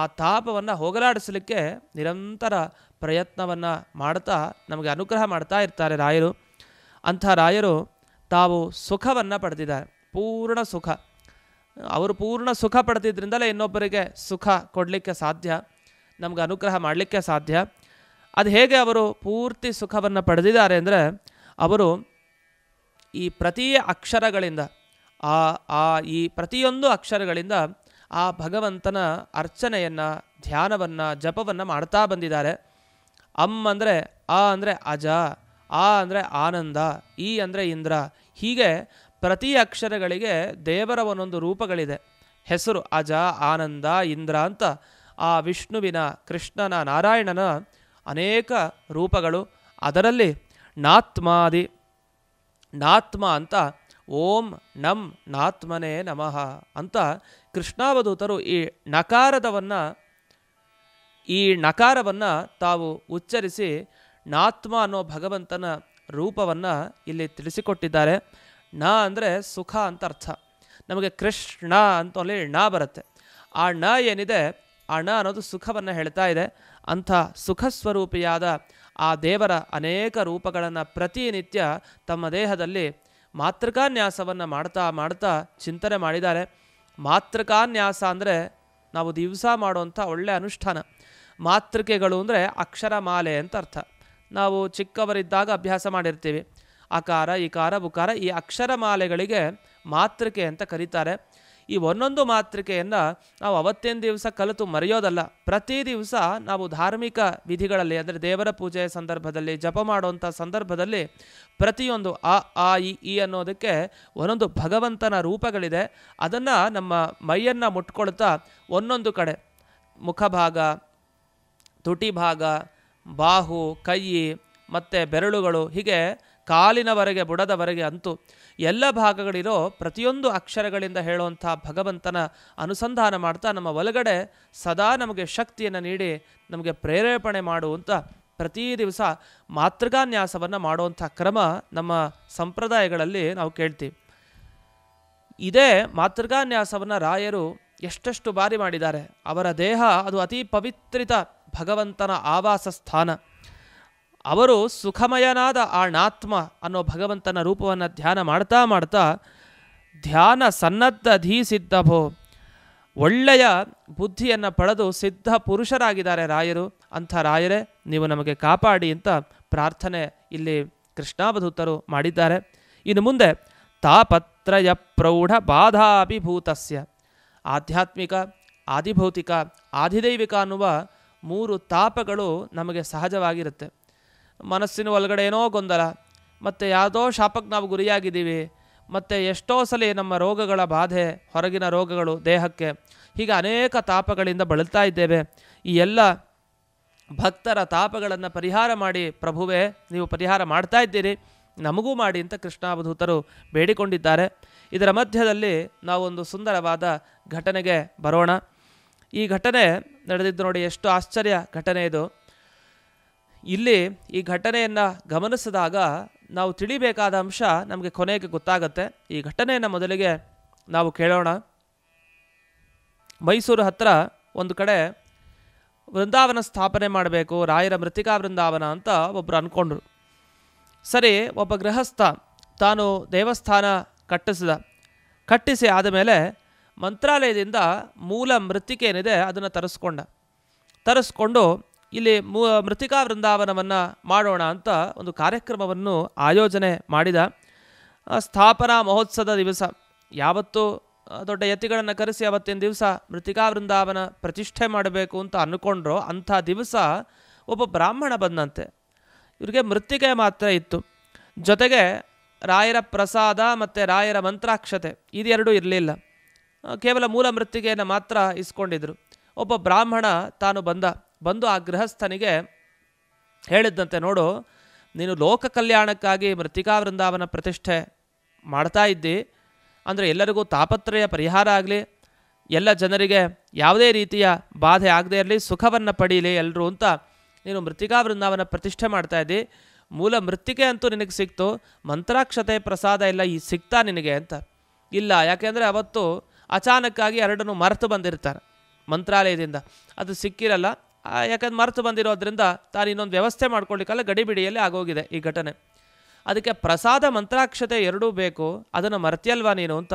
ಆ ತಾಪವನ್ನು ಹೋಗಲಾಡಿಸಲಿಕ್ಕೆ ನಿರಂತರ ಪ್ರಯತ್ನವನ್ನು ಮಾಡ್ತಾ ನಮಗೆ ಅನುಗ್ರಹ ಮಾಡ್ತಾ ಇರ್ತಾರೆ ರಾಯರು. ಅಂಥ ರಾಯರು ತಾವು ಸುಖವನ್ನು ಪಡೆದಿದ್ದಾರೆ, ಪೂರ್ಣ ಸುಖ. ಅವರು ಪೂರ್ಣ ಸುಖ ಪಡೆದಿದ್ದರಿಂದಲೇ ಇನ್ನೊಬ್ಬರಿಗೆ ಸುಖ ಕೊಡಲಿಕ್ಕೆ ಸಾಧ್ಯ, ನಮ್ಗೆ ಅನುಗ್ರಹ ಮಾಡಲಿಕ್ಕೆ ಸಾಧ್ಯ. ಅದು ಹೇಗೆ ಅವರು ಪೂರ್ತಿ ಸುಖವನ್ನು ಪಡೆದಿದ್ದಾರೆ ಅಂದರೆ, ಅವರು ಈ ಪ್ರತಿ ಅಕ್ಷರಗಳಿಂದ ಈ ಪ್ರತಿಯೊಂದು ಅಕ್ಷರಗಳಿಂದ ಆ ಭಗವಂತನ ಅರ್ಚನೆಯನ್ನು, ಧ್ಯಾನವನ್ನು, ಜಪವನ್ನು ಮಾಡ್ತಾ ಬಂದಿದ್ದಾರೆ. ಅಂದರೆ ಆ ಅಂದರೆ ಅಜ, ಆ ಅಂದರೆ ಆನಂದ, ಈ ಅಂದರೆ ಇಂದ್ರ. ಹೀಗೆ ಪ್ರತಿ ಅಕ್ಷರಗಳಿಗೆ ದೇವರ ಒಂದೊಂದು ರೂಪಗಳಿದೆ. ಹೆಸರು ಅಜ, ಆನಂದ, ಇಂದ್ರ ಅಂತ ಆ ವಿಷ್ಣುವಿನ, ಕೃಷ್ಣನ, ನಾರಾಯಣನ ಅನೇಕ ರೂಪಗಳು. ಅದರಲ್ಲಿ ನಾತ್ಮಾದಿ, ನಾತ್ಮ ಅಂತ ಓಂ ನಂ ನಾತ್ಮನೇ ನಮಃ ಅಂತ ಕೃಷ್ಣಾವಧೂತರು ಈ ನಕಾರವನ್ನು ತಾವು ಉಚ್ಚರಿಸಿ ನಾತ್ಮ ಅನ್ನೋ ಭಗವಂತನ ರೂಪವನ್ನು ಇಲ್ಲಿ ತಿಳಿಸಿಕೊಟ್ಟಿದ್ದಾರೆ. ನ ಅಂದರೆ ಸುಖ ಅಂತ ಅರ್ಥ. ನಮಗೆ ಕೃಷ್ಣ ಅಂತಲೇ ಣ ಬರುತ್ತೆ. ಆ ಣ ಏನಿದೆ, ಆ ಣ ಅನ್ನೋದು ಸುಖವನ್ನು ಹೇಳ್ತಾ ಇದೆ. ಅಂಥ ಸುಖ ಸ್ವರೂಪಿಯಾದ ಆ ದೇವರ ಅನೇಕ ರೂಪಗಳನ್ನು ಪ್ರತಿನಿತ್ಯ ತಮ್ಮ ದೇಹದಲ್ಲಿ ಮಾತೃಕಾನ್ಯಾಸವನ್ನು ಮಾಡ್ತಾ ಮಾಡ್ತಾ ಚಿಂತನೆ ಮಾಡಿದ್ದಾರೆ. ಮಾತೃಕಾನ್ಯಾಸ ಅಂದರೆ ನಾವು ದಿವಸ ಮಾಡುವಂಥ ಒಳ್ಳೆಯ ಅನುಷ್ಠಾನ. ಮಾತೃಕೆಗಳು ಅಂದರೆ ಅಕ್ಷರಮಾಲೆ ಅಂತ ಅರ್ಥ. ನಾವು ಚಿಕ್ಕವರಿದ್ದಾಗ ಅಭ್ಯಾಸ ಮಾಡಿರ್ತೀವಿ. ಅಕಾರ, ಇಕಾರ, ಬುಕಾರ, ಈ ಅಕ್ಷರಮಾಲೆಗಳಿಗೆ ಮಾತೃಕೆ ಅಂತ ಕರೀತಾರೆ. ಈ ಒಂದೊಂದು ಮಾತೃಕೆಯನ್ನು ನಾವು ಅವತ್ತಿನ ದಿವಸ ಕಲಿತು ಮರೆಯೋದಲ್ಲ. ಪ್ರತಿ ದಿವಸ ನಾವು ಧಾರ್ಮಿಕ ವಿಧಿಗಳಲ್ಲಿ, ಅಂದರೆ ದೇವರ ಪೂಜೆಯ ಸಂದರ್ಭದಲ್ಲಿ, ಜಪ ಮಾಡುವಂಥ ಸಂದರ್ಭದಲ್ಲಿ ಪ್ರತಿಯೊಂದು ಆ ಈ ಅನ್ನೋದಕ್ಕೆ ಒಂದೊಂದು ಭಗವಂತನ ರೂಪಗಳಿದೆ. ಅದನ್ನು ನಮ್ಮ ಮೈಯನ್ನು ಮುಟ್ಕೊಳ್ತಾ ಒಂದೊಂದು ಕಡೆ ಮುಖಭಾಗ, ತುಟಿ ಭಾಗ, ಬಾಹು, ಕೈ ಮತ್ತು ಬೆರಳುಗಳು, ಹೀಗೆ ಕಾಲಿನವರೆಗೆ, ಬುಡದವರೆಗೆ ಅಂತೂ ಎಲ್ಲ ಭಾಗಗಳಿರೋ ಪ್ರತಿಯೊಂದು ಅಕ್ಷರಗಳಿಂದ ಹೇಳುವಂಥ ಭಗವಂತನ ಅನುಸಂಧಾನ ಮಾಡ್ತಾ ನಮ್ಮ ಒಳಗಡೆ ಸದಾ ನಮಗೆ ಶಕ್ತಿಯನ್ನು ನೀಡಿ ನಮಗೆ ಪ್ರೇರೇಪಣೆ ಮಾಡುವಂಥ ಪ್ರತಿ ದಿವಸ ಮಾತೃಕಾನ್ಯಾಸವನ್ನು ಮಾಡುವಂಥ ಕ್ರಮ ನಮ್ಮ ಸಂಪ್ರದಾಯಗಳಲ್ಲಿ ನಾವು ಕೇಳ್ತೀವಿ. ಇದೇ ಮಾತೃಕಾನ್ಯಾಸವನ್ನು ರಾಯರು ಎಷ್ಟೆಷ್ಟು ಬಾರಿ ಮಾಡಿದ್ದಾರೆ. ಅವರ ದೇಹ ಅದು ಅತಿ ಪವಿತ್ರಿತ ಭಗವಂತನ ಆವಾಸ ಸ್ಥಾನ. ಅವರು ಸುಖಮಯನಾದ ಆ ನಾತ್ಮ ಅನ್ನೋ ಭಗವಂತನ ರೂಪವನ್ನು ಧ್ಯಾನ ಮಾಡ್ತಾ ಮಾಡ್ತಾ ಧ್ಯಾನ ಸನ್ನದ್ಧ ಧೀ ಸಿದ್ಧಭೋ, ಒಳ್ಳೆಯ ಬುದ್ಧಿಯನ್ನು ಪಡೆದು ಸಿದ್ಧ ಪುರುಷರಾಗಿದ್ದಾರೆ ರಾಯರು. ಅಂಥ ರಾಯರೇ ನೀವು ನಮಗೆ ಕಾಪಾಡಿ ಅಂತ ಪ್ರಾರ್ಥನೆ ಇಲ್ಲಿ ಕೃಷ್ಣಾವಧೂತರು ಮಾಡಿದ್ದಾರೆ. ಇನ್ನು ಮುಂದೆ ತಾಪತ್ರಯ ಪ್ರೌಢ ಬಾಧಾಭಿಭೂತಸ್ಯ, ಆಧ್ಯಾತ್ಮಿಕ, ಆದಿಭೌತಿಕ, ಆದಿದೈವಿಕ ಅನ್ನುವ 3 ತಾಪಗಳು ನಮಗೆ ಸಹಜವಾಗಿರುತ್ತೆ. ಮನಸ್ಸಿನ ಒಳಗಡೆ ಏನೋ ಗೊಂದಲ, ಮತ್ತು ಯಾವುದೋ ಶಾಪಕ್ಕೆ ನಾವು ಗುರಿಯಾಗಿದ್ದೀವಿ, ಮತ್ತು ಎಷ್ಟೋ ಸಲ ನಮ್ಮ ರೋಗಗಳ ಬಾಧೆ, ಹೊರಗಿನ ರೋಗಗಳು ದೇಹಕ್ಕೆ, ಹೀಗೆ ಅನೇಕ ತಾಪಗಳಿಂದ ಬಳಲ್ತಾ ಇದ್ದೇವೆ. ಈ ಎಲ್ಲ ಭಕ್ತರ ತಾಪಗಳನ್ನು ಪರಿಹಾರ ಮಾಡಿ ಪ್ರಭುವೇ, ನೀವು ಪರಿಹಾರ ಮಾಡ್ತಾ ಇದ್ದೀರಿ, ನಮಗೂ ಮಾಡಿ ಅಂತ ಕೃಷ್ಣಾವಧೂತರು ಬೇಡಿಕೊಂಡಿದ್ದಾರೆ. ಇದರ ಮಧ್ಯದಲ್ಲಿ ನಾವೊಂದು ಸುಂದರವಾದ ಘಟನೆಗೆ ಬರೋಣ. ಈ ಘಟನೆ ನಡೆದಿದ್ದು ನೋಡಿ, ಎಷ್ಟು ಆಶ್ಚರ್ಯ ಘಟನೆ ಇದು. ಇಲ್ಲಿ ಈ ಘಟನೆಯನ್ನು ಗಮನಿಸಿದಾಗ ನಾವು ತಿಳಿಬೇಕಾದ ಅಂಶ ನಮಗೆ ಕೊನೆಗೆ ಗೊತ್ತಾಗುತ್ತೆ. ಈ ಘಟನೆಯನ್ನು ಮೊದಲಿಗೆ ನಾವು ಕೇಳೋಣ. ಮೈಸೂರು ಹತ್ತಿರ ಒಂದು ಕಡೆ ವೃಂದಾವನ ಸ್ಥಾಪನೆ ಮಾಡಬೇಕು, ರಾಯರ ಮೃತ್ತಿಕಾ ವೃಂದಾವನ ಅಂತ ಒಬ್ಬರು ಅಂದ್ಕೊಂಡ್ರು. ಸರಿ, ಒಬ್ಬ ಗೃಹಸ್ಥ ತಾನು ದೇವಸ್ಥಾನ ಕಟ್ಟಿಸಿ ಆದಮೇಲೆ ಮಂತ್ರಾಲಯದಿಂದ ಮೂಲ ಮೃತ್ತಿಕೆ ಏನಿದೆ ಅದನ್ನು ತರಿಸ್ಕೊಂಡು ಇಲ್ಲಿ ಮೃತ್ತಿಕಾ ವೃಂದಾವನವನ್ನು ಮಾಡೋಣ ಅಂತ ಒಂದು ಕಾರ್ಯಕ್ರಮವನ್ನು ಆಯೋಜನೆ ಮಾಡಿದ. ಸ್ಥಾಪನಾ ಮಹೋತ್ಸವದ ದಿವಸ ಯಾವತ್ತು ದೊಡ್ಡ ಯತಿಗಳನ್ನು ಕರೆಸಿ ಅವತ್ತಿನ ದಿವಸ ಮೃತ್ತಿಕಾ ವೃಂದಾವನ ಪ್ರತಿಷ್ಠೆ ಮಾಡಬೇಕು ಅಂತ ಅಂದ್ಕೊಂಡ್ರೋ ಅಂಥ ದಿವಸ ಒಬ್ಬ ಬ್ರಾಹ್ಮಣ ಬಂದಂತೆ. ಇವರಿಗೆ ಮೃತ್ತಿಕೆ ಮಾತ್ರ ಇತ್ತು, ಜೊತೆಗೆ ರಾಯರ ಪ್ರಸಾದ ಮತ್ತು ರಾಯರ ಮಂತ್ರಾಕ್ಷತೆ ಇದೆರಡೂ ಇರಲಿಲ್ಲ. ಕೇವಲ ಮೂಲ ಮೃತ್ತಿಕೆಯನ್ನು ಮಾತ್ರ ಇಸ್ಕೊಂಡಿದ್ರು. ಒಬ್ಬ ಬ್ರಾಹ್ಮಣ ತಾನು ಬಂದು ಆ ಗೃಹಸ್ಥನಿಗೆ ಹೇಳಿದ್ದಂತೆ, ನೋಡು, ನೀನು ಲೋಕ ಕಲ್ಯಾಣಕ್ಕಾಗಿ ಮೃತ್ತಿಕಾ ವೃಂದಾವನ ಪ್ರತಿಷ್ಠೆ ಮಾಡ್ತಾ ಇದ್ದಿ, ಅಂದರೆ ಎಲ್ಲರಿಗೂ ತಾಪತ್ರಯ ಪರಿಹಾರ ಆಗಲಿ, ಎಲ್ಲ ಜನರಿಗೆ ಯಾವುದೇ ರೀತಿಯ ಬಾಧೆ ಆಗದೇ ಇರಲಿ, ಸುಖವನ್ನು ಪಡೀಲಿ ಎಲ್ಲರೂ ಅಂತ ನೀನು ಮೃತ್ತಿಕಾ ವೃಂದಾವನ ಪ್ರತಿಷ್ಠೆ ಮಾಡ್ತಾ ಇದ್ದಿ. ಮೂಲ ಮೃತ್ತಿಕೆ ಅಂತೂ ನಿನಗೆ ಸಿಕ್ತು, ಮಂತ್ರಾಕ್ಷತೆ ಪ್ರಸಾದ ಎಲ್ಲ ಈ ಸಿಗ್ತಾ ನಿನಗೆ ಅಂತ. ಇಲ್ಲ, ಯಾಕೆಂದರೆ ಅವತ್ತು ಅಚಾನಕ್ಕಾಗಿ ಎರಡನ್ನು ಮರೆತು ಬಂದಿರ್ತಾರೆ ಮಂತ್ರಾಲಯದಿಂದ, ಅದು ಸಿಕ್ಕಿರಲ್ಲ. ಯಾಕಂದ್ರೆ ಮರೆತು ಬಂದಿರೋದ್ರಿಂದ ತಾನು ಇನ್ನೊಂದು ವ್ಯವಸ್ಥೆ ಮಾಡ್ಕೊಳ್ಳಿಕ್ಕಲ್ಲ, ಗಡಿಬಿಡಿಯಲ್ಲಿ ಆಗೋಗಿದೆ ಈ ಘಟನೆ. ಅದಕ್ಕೆ ಪ್ರಸಾದ ಮಂತ್ರಾಕ್ಷತೆ ಎರಡೂ ಬೇಕು, ಅದನ್ನು ಮರೆತಿಯಲ್ವಾ ನೀನು ಅಂತ.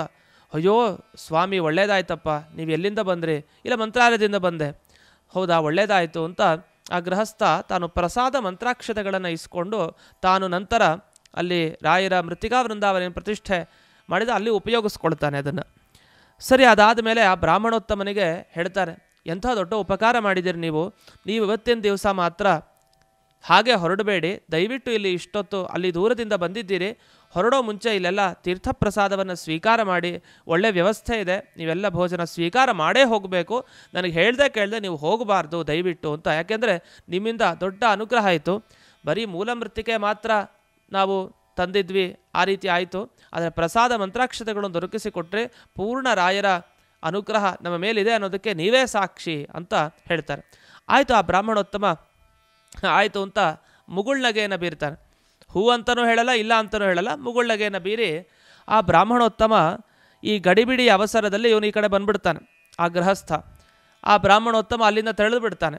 ಅಯ್ಯೋ ಸ್ವಾಮಿ, ಒಳ್ಳೇದಾಯ್ತಪ್ಪ, ನೀವು ಎಲ್ಲಿಂದ ಬಂದ್ರಿ? ಇಲ್ಲ, ಮಂತ್ರಾಲಯದಿಂದ ಬಂದೆ. ಹೌದಾ, ಒಳ್ಳೇದಾಯಿತು ಅಂತ ಆ ಗೃಹಸ್ಥ ತಾನು ಪ್ರಸಾದ ಮಂತ್ರಾಕ್ಷತೆಗಳನ್ನು ಇಸ್ಕೊಂಡು ತಾನು ನಂತರ ಅಲ್ಲಿ ರಾಯರ ಮೃತ್ತಿಕಾ ವೃಂದಾವನ ಪ್ರತಿಷ್ಠೆ ಮಾಡಿದ ಅಲ್ಲಿ ಉಪಯೋಗಿಸ್ಕೊಳ್ತಾನೆ ಅದನ್ನು. ಸರಿ, ಅದಾದ ಮೇಲೆ ಆ ಬ್ರಾಹ್ಮಣೋತ್ತಮನಿಗೆ ಹೇಳ್ತಾರೆ, ಎಂಥ ದೊಡ್ಡ ಉಪಕಾರ ಮಾಡಿದ್ದೀರಿ ನೀವು ಇವತ್ತಿನ ದಿವಸ ಮಾತ್ರ ಹಾಗೆ ಹೊರಡಬೇಡಿ, ದಯವಿಟ್ಟು ಇಲ್ಲಿ ಇಷ್ಟೊತ್ತು ಅಲ್ಲಿ ದೂರದಿಂದ ಬಂದಿದ್ದೀರಿ, ಹೊರಡೋ ಮುಂಚೆ ಇಲ್ಲೆಲ್ಲ ತೀರ್ಥಪ್ರಸಾದವನ್ನು ಸ್ವೀಕಾರ ಮಾಡಿ, ಒಳ್ಳೆ ವ್ಯವಸ್ಥೆ ಇದೆ, ನೀವೆಲ್ಲ ಭೋಜನ ಸ್ವೀಕಾರ ಮಾಡೇ ಹೋಗಬೇಕು, ನನಗೆ ಹೇಳ್ದೆ ಕೇಳದೆ ನೀವು ಹೋಗಬಾರ್ದು ದಯವಿಟ್ಟು ಅಂತ. ಯಾಕೆಂದರೆ ನಿಮ್ಮಿಂದ ದೊಡ್ಡ ಅನುಗ್ರಹ ಆಯಿತು. ಬರೀ ಮೂಲ ಮೃತ್ತಿಕೆ ಮಾತ್ರ ನಾವು ತಂದಿದ್ವಿ, ಆ ರೀತಿ ಆಯಿತು. ಆದರೆ ಪ್ರಸಾದ ಮಂತ್ರಾಕ್ಷತೆಗಳನ್ನು ದೊರಕಿಸಿಕೊಟ್ರೆ ಪೂರ್ಣ ರಾಯರ ಅನುಗ್ರಹ ನಮ್ಮ ಮೇಲಿದೆ ಅನ್ನೋದಕ್ಕೆ ನೀವೇ ಸಾಕ್ಷಿ ಅಂತ ಹೇಳ್ತಾರೆ. ಆಯಿತು, ಆ ಬ್ರಾಹ್ಮಣೋತ್ತಮ ಆಯಿತು ಅಂತ ಮುಗುಳ್ನಗೆಯನ್ನು ಬೀರ್ತಾನೆ. ಹೂ ಅಂತಲೂ ಹೇಳಲ್ಲ, ಇಲ್ಲ ಅಂತಲೂ ಹೇಳಲ್ಲ, ಮುಗುಳ್ನಗೆಯನ್ನು ಬೀರಿ ಆ ಬ್ರಾಹ್ಮಣೋತ್ತಮ ಈ ಗಡಿಬಿಡಿ ಅವಸರದಲ್ಲಿ ಇವನು ಈ ಕಡೆ ಬಂದ್ಬಿಡ್ತಾನೆ. ಆ ಗೃಹಸ್ಥ ಆ ಬ್ರಾಹ್ಮಣೋತ್ತಮ ಅಲ್ಲಿಂದ ತೆರಳು ಬಿಡ್ತಾನೆ.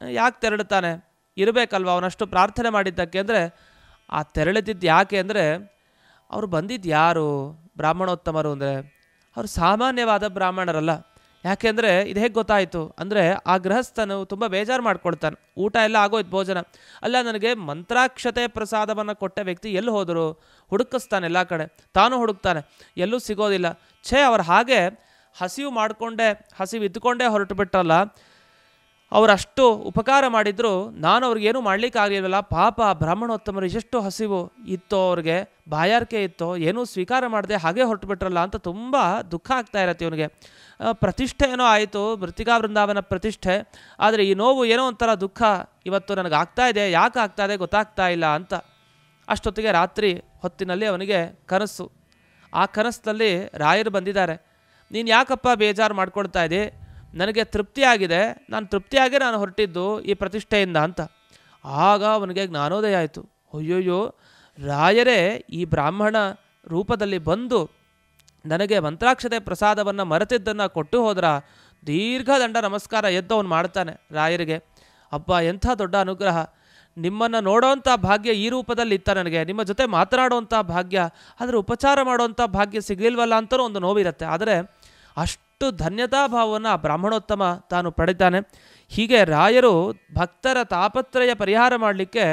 ಯಾಕೆ ತೆರಳುತ್ತಾನೆ? ಇರಬೇಕಲ್ವ, ಅವನಷ್ಟು ಪ್ರಾರ್ಥನೆ ಮಾಡಿದ್ದಕ್ಕೆ. ಅಂದರೆ ಆ ತೆರಳಿದ್ದು ಯಾಕೆ ಅಂದರೆ, ಅವರು ಬಂದಿದ್ದು ಯಾರು ಬ್ರಾಹ್ಮಣೋತ್ತಮರು ಅಂದರೆ, ಅವರು ಸಾಮಾನ್ಯವಾದ ಬ್ರಾಹ್ಮಣರಲ್ಲ. ಯಾಕೆಂದರೆ ಇದು ಹೇಗೆ ಗೊತ್ತಾಯಿತು ಅಂದರೆ, ಆ ಗೃಹಸ್ಥನು ತುಂಬ ಬೇಜಾರು ಮಾಡ್ಕೊಳ್ತಾನೆ. ಊಟ ಎಲ್ಲ ಆಗೋಯ್ತು, ಭೋಜನ ಅಲ್ಲ, ನನಗೆ ಮಂತ್ರಾಕ್ಷತೆ ಪ್ರಸಾದವನ್ನು ಕೊಟ್ಟ ವ್ಯಕ್ತಿ ಎಲ್ಲಿ ಹೋದರು ಹುಡುಕಿಸ್ತಾನೆ, ಎಲ್ಲ ಕಡೆ ತಾನು ಹುಡುಕ್ತಾನೆ, ಎಲ್ಲೂ ಸಿಗೋದಿಲ್ಲ. ಅವ್ರು ಹಾಗೆ ಹಸಿವು ಇದ್ದುಕೊಂಡೇ ಹೊರಟು ಬಿಟ್ರಲ್ಲ, ಅವರಷ್ಟು ಉಪಕಾರ ಮಾಡಿದ್ರು, ನಾನು ಅವ್ರಿಗೇನು ಮಾಡಲಿಕ್ಕಾಗಲಿಲ್ವಲ್ಲ. ಪಾಪ ಬ್ರಾಹ್ಮಣೋತ್ತಮರು ಎಷ್ಟು ಹಸಿವು ಇತ್ತೋ, ಅವ್ರಿಗೆ ಬಾಯಾರಿಕೆ ಇತ್ತೋ, ಏನೂ ಸ್ವೀಕಾರ ಮಾಡದೆ ಹಾಗೆ ಹೊರಟು ಬಿಟ್ರಲ್ಲ ಅಂತ ತುಂಬ ದುಃಖ ಆಗ್ತಾ ಇರತ್ತೆ ಇವನಿಗೆ. ಪ್ರತಿಷ್ಠೆ ಏನೋ ಆಯಿತು, ಮೃತ್ತಿಕಾ ವೃಂದಾವನ ಪ್ರತಿಷ್ಠೆ, ಆದರೆ ಈ ನೋವು ಏನೋ ಒಂಥರ ದುಃಖ ಇವತ್ತು ನನಗೆ ಆಗ್ತಾ ಇದೆ, ಯಾಕೆ ಆಗ್ತಾ ಇದೆ ಗೊತ್ತಾಗ್ತಾ ಇಲ್ಲ ಅಂತ. ಅಷ್ಟೊತ್ತಿಗೆ ರಾತ್ರಿ ಹೊತ್ತಿನಲ್ಲಿ ಅವನಿಗೆ ಕನಸು. ಆ ಕನಸಿನಲ್ಲಿ ರಾಯರು ಬಂದಿದ್ದಾರೆ. ನೀನು ಯಾಕಪ್ಪ ಬೇಜಾರು ಮಾಡ್ಕೊಳ್ತಾ ಇದ್ದೆ, ನನಗೆ ತೃಪ್ತಿಯಾಗಿದೆ, ನಾನು ಹೊರಟಿದ್ದು ಈ ಪ್ರತಿಷ್ಠೆಯಿಂದ ಅಂತ. ಆಗ ಅವನಿಗೆ ಜ್ಞಾನೋದಯ ಆಯಿತು. ಅಯ್ಯೋಯ್ಯೋ, ರಾಯರೇ ಈ ಬ್ರಾಹ್ಮಣ ರೂಪದಲ್ಲಿ ಬಂದು ನನಗೆ ಮಂತ್ರಾಕ್ಷತೆ ಪ್ರಸಾದವನ್ನು ಮರೆತಿದ್ದನ್ನು ಕೊಟ್ಟು ಹೋದ್ರ. ದೀರ್ಘದಂಡ ನಮಸ್ಕಾರ ಎದ್ದು ಅವನು ಮಾಡ್ತಾನೆ ರಾಯರಿಗೆ. ಅಬ್ಬಾ, ಎಂಥ ದೊಡ್ಡ ಅನುಗ್ರಹ, ನಿಮ್ಮನ್ನು ನೋಡೋವಂಥ ಭಾಗ್ಯ ಈ ರೂಪದಲ್ಲಿ ಇತ್ತ ನನಗೆ, ನಿಮ್ಮ ಜೊತೆ ಮಾತನಾಡುವಂಥ ಭಾಗ್ಯ, ಆದರೆ ಉಪಚಾರ ಮಾಡುವಂಥ ಭಾಗ್ಯ ಸಿಗಲಿಲ್ವಲ್ಲ ಅಂತಲೂ ಒಂದು ನೋವಿರುತ್ತೆ. ಆದರೆ ಅಷ್ಟು ಧನ್ಯತಾಭಾವವನ್ನು ಆ ಬ್ರಾಹ್ಮಣೋತ್ತಮ ತಾನು ಪಡಿತಾನೆ. ಹೀಗೆ ರಾಯರು ಭಕ್ತರ ತಾಪತ್ರಯ ಪರಿಹಾರ ಮಾಡಲಿಕ್ಕೆ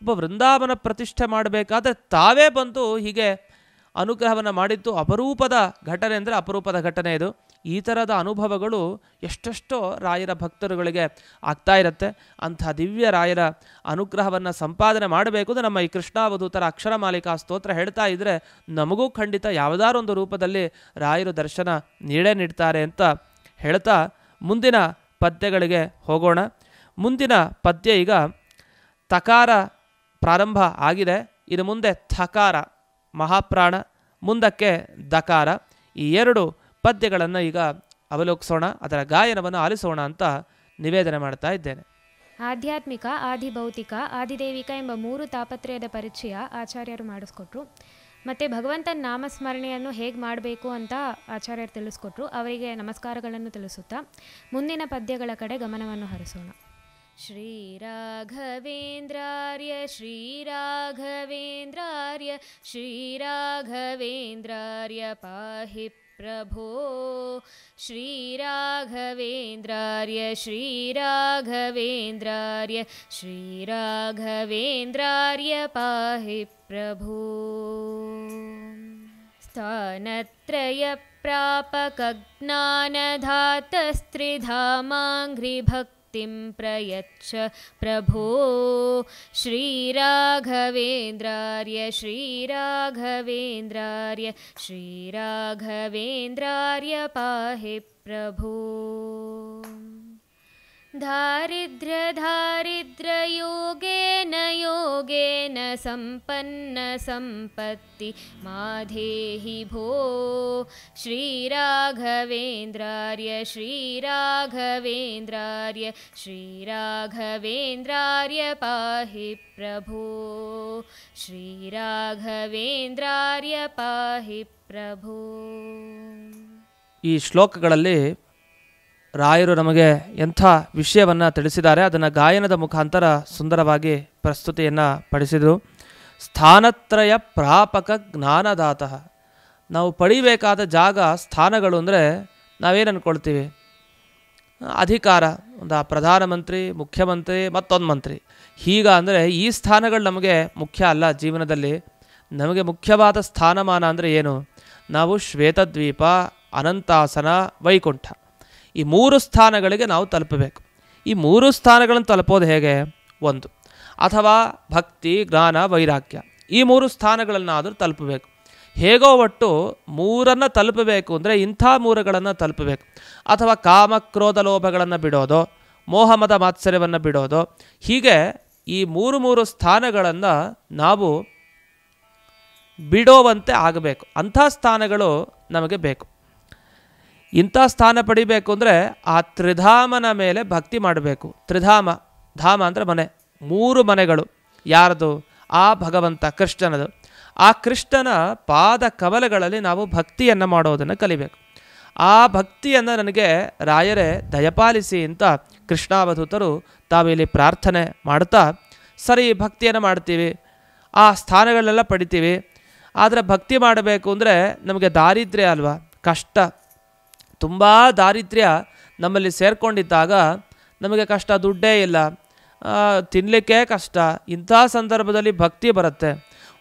ಒಬ್ಬ ವೃಂದಾವನ ಪ್ರತಿಷ್ಠೆ ಮಾಡಬೇಕಾದ್ರೆ ತಾವೇ ಬಂದು ಹೀಗೆ ಅನುಗ್ರಹವನ್ನು ಮಾಡಿದ್ದು ಅಪರೂಪದ ಘಟನೆ ಅಂದರೆ ಅಪರೂಪದ ಘಟನೆ ಇದು. ಈ ಥರದ ಅನುಭವಗಳು ಎಷ್ಟೆಷ್ಟೋ ರಾಯರ ಭಕ್ತರುಗಳಿಗೆ ಆಗ್ತಾ ಇರುತ್ತೆ. ಅಂಥ ದಿವ್ಯ ರಾಯರ ಅನುಗ್ರಹವನ್ನು ಸಂಪಾದನೆ ಮಾಡಬೇಕು ಅಂದರೆ ನಮ್ಮ ಈ ಕೃಷ್ಣಾವಧೂತರ ಅಕ್ಷರ ಮಾಲಿಕಾ ಸ್ತೋತ್ರ ಹೇಳ್ತಾ ಇದ್ದರೆ ನಮಗೂ ಖಂಡಿತ ಯಾವುದಾರೊಂದು ರೂಪದಲ್ಲಿ ರಾಯರು ದರ್ಶನ ನೀಡ್ತಾರೆ ಅಂತ ಹೇಳ್ತಾ ಮುಂದಿನ ಪದ್ಯಗಳಿಗೆ ಹೋಗೋಣ. ಮುಂದಿನ ಪದ್ಯ ಈಗ ತಕಾರ ಪ್ರಾರಂಭ ಆಗಿದೆ, ಇನ್ನು ಮುಂದೆ ಥಕಾರ ಮಹಾಪ್ರಾಣ, ಮುಂದಕ್ಕೆ ದಕಾರ. ಈ ಎರಡು ಪದ್ಯಗಳನ್ನು ಈಗ ಅವಲೋಕಿಸೋಣ, ಅದರ ಗಾಯನವನ್ನು ಆಲಿಸೋಣ ಅಂತ ನಿವೇದನೆ ಮಾಡ್ತಾ ಇದ್ದೇನೆ. ಆಧ್ಯಾತ್ಮಿಕ, ಆದಿಭೌತಿಕ, ಆದಿದೈವಿಕ ಎಂಬ 3 ತಾಪತ್ರಯದ ಪರಿಚಯ ಆಚಾರ್ಯರು ಮಾಡಿಸ್ಕೊಟ್ರು. ಮತ್ತು ಭಗವಂತನ ನಾಮಸ್ಮರಣೆಯನ್ನು ಹೇಗೆ ಮಾಡಬೇಕು ಅಂತ ಆಚಾರ್ಯರು ತಿಳಿಸ್ಕೊಟ್ರು. ಅವರಿಗೆ ನಮಸ್ಕಾರಗಳನ್ನು ತಿಳಿಸುತ್ತಾ ಮುಂದಿನ ಪದ್ಯಗಳ ಕಡೆ ಗಮನವನ್ನು ಹರಿಸೋಣ. ಶ್ರೀರಾಘವೇಂದ್ರಾರ್ಯ ಶ್ರೀರಾಘವೇಂದ್ರಾರ್ಯ ಶ್ರೀರಾಘವೇಂದ್ರಾರ್ಯ ಪಾಹಿ ಪ್ರಭೋ ಶ್ರೀರಾಘವೇಂದ್ರಾರ್ಯ ಶ್ರೀರಾಘವೇಂದ್ರಾರ್ಯ ಶ್ರೀರಾಘವೇಂದ್ರಾರ್ಯ ಪಾಹಿ ಪ್ರಭೋ ಸ್ಥಾನತ್ರಯ ಪ್ರಾಪಕ ಜ್ಞಾನಧಾತಸ್ತ್ರಿಧಾಮಾಂಘ್ರಿಭಕ್ತಿ ಪ್ರಯಚ್ಛ ಪ್ರಭೋ ಶ್ರೀರಾಘವೇಂದ್ರಾರ್ಯ ಶ್ರೀರಾಘವೇಂದ್ರಾರ್ಯ ಶ್ರೀರಾಘವೇಂದ್ರಾರ್ಯ ಪಾಹಿ ಪ್ರಭೋ ದಾರಿದ್ರ್ಯಯೋಗೇನ ಯೋಗೇನ ಸಂಪನ್ನ ಸಂಪತ್ತಿ ಮಾಧೇಹಿ ಭೋ ಶ್ರೀರಾಘವೇಂದ್ರಾರ್ಯ ಶ್ರೀರಾಘವೇಂದ್ರಾರ್ಯ ಶ್ರೀರಾಘವೇಂದ್ರಾರ್ಯ ಪಾಹಿ ಪ್ರಭೋ ಶ್ರೀರಾಘವೇಂದ್ರಾರ್ಯ ಪಾಹಿ ಪ್ರಭೋ. ಈ ಶ್ಲೋಕಗಳಲ್ಲಿ ರಾಯರು ನಮಗೆ ಎಂಥ ವಿಷಯವನ್ನು ತಿಳಿಸಿದ್ದಾರೆ, ಅದನ್ನು ಗಾಯನದ ಮುಖಾಂತರ ಸುಂದರವಾಗಿ ಪ್ರಸ್ತುತಿಯನ್ನು ಪಡಿಸಿದರು. ಸ್ಥಾನತ್ರಯ ಪ್ರಾಪಕ ಜ್ಞಾನದಾತಃ. ನಾವು ಪಡಿಬೇಕಾದ ಜಾಗ ಸ್ಥಾನಗಳು ಅಂದರೆ ನಾವೇನು ಅಂದ್ಕೊಳ್ತೀವಿ, ಅಧಿಕಾರ, ಒಂದು ಪ್ರಧಾನಮಂತ್ರಿ, ಮುಖ್ಯಮಂತ್ರಿ, ಮತ್ತೊಂದು ಮಂತ್ರಿ, ಹೀಗ ಅಂದರೆ ಈ ಸ್ಥಾನಗಳು ನಮಗೆ ಮುಖ್ಯ ಅಲ್ಲ. ಜೀವನದಲ್ಲಿ ನಮಗೆ ಮುಖ್ಯವಾದ ಸ್ಥಾನಮಾನ ಅಂದರೆ ಏನು? ನಾವು ಶ್ವೇತದ್ವೀಪ, ಅನಂತಾಸನ, ವೈಕುಂಠ ಈ 3 ಸ್ಥಾನಗಳಿಗೆ ನಾವು ತಲುಪಬೇಕು. ಈ 3 ಸ್ಥಾನಗಳನ್ನು ತಲುಪೋದು ಹೇಗೆ? ಒಂದು, ಅಥವಾ ಭಕ್ತಿ, ಜ್ಞಾನ, ವೈರಾಗ್ಯ ಈ 3 ಸ್ಥಾನಗಳನ್ನಾದರೂ ತಲುಪಬೇಕು. ಹೇಗೋ ಒಟ್ಟು 3 ತಲುಪಬೇಕು ಅಂದರೆ ಇಂಥ 3ಗಳನ್ನು ತಲುಪಬೇಕು. ಅಥವಾ ಕಾಮ, ಕ್ರೋಧ, ಲೋಭಗಳನ್ನು ಬಿಡೋದು, ಮೋಹಮದ ಮಾತ್ಸರ್ಯವನ್ನು ಬಿಡೋದು, ಹೀಗೆ ಈ 3 ಸ್ಥಾನಗಳನ್ನು ನಾವು ಬಿಡೋವಂತೆ ಆಗಬೇಕು. ಅಂಥ ಸ್ಥಾನಗಳು ನಮಗೆ ಬೇಕು. ಇಂಥ ಸ್ಥಾನ ಪಡಿಬೇಕು ಅಂದರೆ ಆ ತ್ರಿಧಾಮನ ಮೇಲೆ ಭಕ್ತಿ ಮಾಡಬೇಕು. ತ್ರಿಧಾಮ, ಧಾಮ ಅಂದರೆ ಮನೆ, 3 ಮನೆಗಳು ಯಾರ್ದು? ಆ ಭಗವಂತ ಕೃಷ್ಣನದು. ಆ ಕೃಷ್ಣನ ಪಾದ ಕಮಲಗಳಲ್ಲಿ ನಾವು ಭಕ್ತಿಯನ್ನು ಮಾಡೋದನ್ನು ಕಲಿಬೇಕು. ಆ ಭಕ್ತಿಯನ್ನು ನನಗೆ ರಾಯರೇ ದಯಪಾಲಿಸಿ ಅಂತ ಕೃಷ್ಣಾವಧೂತರು ತಾವಿಲ್ಲಿ ಪ್ರಾರ್ಥನೆ ಮಾಡ್ತಾ, ಸರಿ ಭಕ್ತಿಯನ್ನು ಮಾಡ್ತೀವಿ, ಆ ಸ್ಥಾನಗಳೆಲ್ಲ ಪಡಿತೀವಿ, ಆದರೆ ಭಕ್ತಿ ಮಾಡಬೇಕು ಅಂದರೆ ನಮಗೆ ದಾರಿದ್ರ್ಯ ಅಲ್ವಾ, ಕಷ್ಟ, ತುಂಬ ದಾರಿದ್ರ್ಯ ನಮ್ಮಲ್ಲಿ ಸೇರಿಕೊಂಡಿದ್ದಾಗ ನಮಗೆ ಕಷ್ಟ, ದುಡ್ಡೇ ಇಲ್ಲ, ತಿನ್ನಲಿಕ್ಕೆ ಕಷ್ಟ. ಇಂಥ ಸಂದರ್ಭದಲ್ಲಿ ಭಕ್ತಿ ಬರುತ್ತೆ.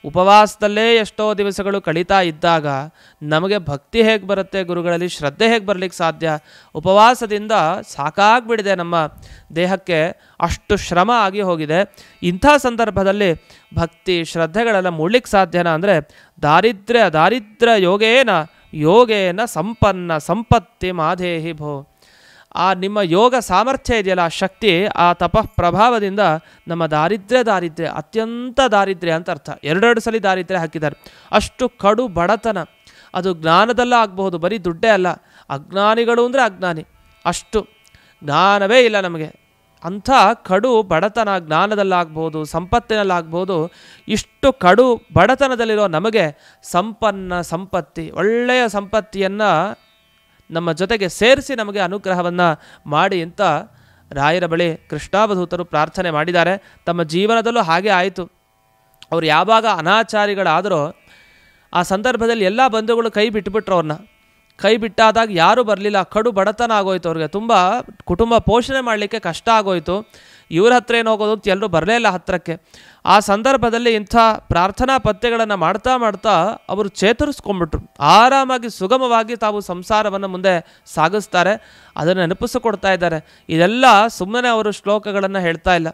ಉಪವಾಸದಲ್ಲೇ ಎಷ್ಟೋ ದಿವಸಗಳು ಕಳೀತಾ ಇದ್ದಾಗ ನಮಗೆ ಭಕ್ತಿ ಹೇಗೆ ಬರುತ್ತೆ? ಗುರುಗಳಲ್ಲಿ ಶ್ರದ್ಧೆ ಹೇಗೆ ಬರಲಿಕ್ಕೆ ಸಾಧ್ಯ? ಉಪವಾಸದಿಂದ ಸಾಕಾಗ್ಬಿಡಿದೆ ನಮ್ಮ ದೇಹಕ್ಕೆ, ಅಷ್ಟು ಶ್ರಮ ಆಗಿ ಹೋಗಿದೆ. ಇಂಥ ಸಂದರ್ಭದಲ್ಲಿ ಭಕ್ತಿ ಶ್ರದ್ಧೆಗಳೆಲ್ಲ ಮೂಡಲಿಕ್ಕೆ ಸಾಧ್ಯನಾ ಅಂದರೆ ದಾರಿದ್ರ್ಯ ಯೋಗೇನ ಸಂಪನ್ನ ಸಂಪತ್ತಿ ಮಾಧೇಹಿ ಭೋ. ಆ ನಿಮ್ಮ ಯೋಗ ಸಾಮರ್ಥ್ಯ ಇದೆಯಲ್ಲ, ಆ ಶಕ್ತಿ, ಆ ತಪಃ ಪ್ರಭಾವದಿಂದ ನಮ್ಮ ದಾರಿದ್ರ್ಯ ಅತ್ಯಂತ ದಾರಿದ್ರ್ಯ ಅಂತ ಅರ್ಥ. 2 ಸಲ ದಾರಿದ್ರ್ಯ ಹಾಕಿದ್ದಾರೆ. ಅಷ್ಟು ಕಡು ಬಡತನ, ಅದು ಜ್ಞಾನದಲ್ಲ ಆಗಬಹುದು, ಬರೀ ದುಡ್ಡೇ ಅಲ್ಲ. ಅಜ್ಞಾನಿಗಳು ಅಂದರೆ ಅಜ್ಞಾನಿ, ಅಷ್ಟು ಜ್ಞಾನವೇ ಇಲ್ಲ ನಮಗೆ. ಅಂಥ ಕಡು ಬಡತನ ಜ್ಞಾನದಲ್ಲಾಗ್ಬೋದು, ಸಂಪತ್ತಿನಲ್ಲಾಗ್ಬೋದು. ಇಷ್ಟು ಕಡು ಬಡತನದಲ್ಲಿರೋ ನಮಗೆ ಸಂಪನ್ನ ಸಂಪತ್ತಿ, ಒಳ್ಳೆಯ ಸಂಪತ್ತಿಯನ್ನು ನಮ್ಮ ಜೊತೆಗೆ ಸೇರಿಸಿ ನಮಗೆ ಅನುಗ್ರಹವನ್ನು ಮಾಡಿ ಅಂತ ರಾಯರ ಬಳಿ ಕೃಷ್ಣಾವಧೂತರು ಪ್ರಾರ್ಥನೆ ಮಾಡಿದ್ದಾರೆ. ತಮ್ಮ ಜೀವನದಲ್ಲೂ ಹಾಗೆ ಆಯಿತು. ಅವರು ಯಾವಾಗ ಅನಾಚಾರಿಗಳಾದರೋ ಆ ಸಂದರ್ಭದಲ್ಲಿ ಎಲ್ಲ ಬಂಧುಗಳು ಕೈ ಬಿಟ್ಟುಬಿಟ್ರು. ಅವ್ರನ್ನ ಕೈ ಬಿಟ್ಟಾದಾಗ ಯಾರೂ ಬರಲಿಲ್ಲ. ಕಡು ಬಡತನ ಆಗೋಯ್ತು ಅವ್ರಿಗೆ, ತುಂಬ ಕುಟುಂಬ ಪೋಷಣೆ ಮಾಡಲಿಕ್ಕೆ ಕಷ್ಟ ಆಗೋಯಿತು. ಇವ್ರ ಹತ್ರ ಏನು ಹೋಗೋದು ಅಂತ ಎಲ್ಲರೂ ಬರಲೇ ಇಲ್ಲ ಹತ್ತಿರಕ್ಕೆ. ಆ ಸಂದರ್ಭದಲ್ಲಿ ಇಂಥ ಪ್ರಾರ್ಥನಾ ಪದ್ಯಗಳನ್ನು ಮಾಡ್ತಾ ಮಾಡ್ತಾ ಅವರು ಚೇತರಿಸ್ಕೊಂಡ್ಬಿಟ್ರು. ಆರಾಮಾಗಿ ಸುಗಮವಾಗಿ ತಾವು ಸಂಸಾರವನ್ನು ಮುಂದೆ ಸಾಗಿಸ್ತಾರೆ. ಅದನ್ನು ನೆನಪಿಸಿಕೊಡ್ತಾ ಇದ್ದಾರೆ. ಇದೆಲ್ಲ ಸುಮ್ಮನೆ ಅವರು ಶ್ಲೋಕಗಳನ್ನು ಹೇಳ್ತಾ ಇಲ್ಲ.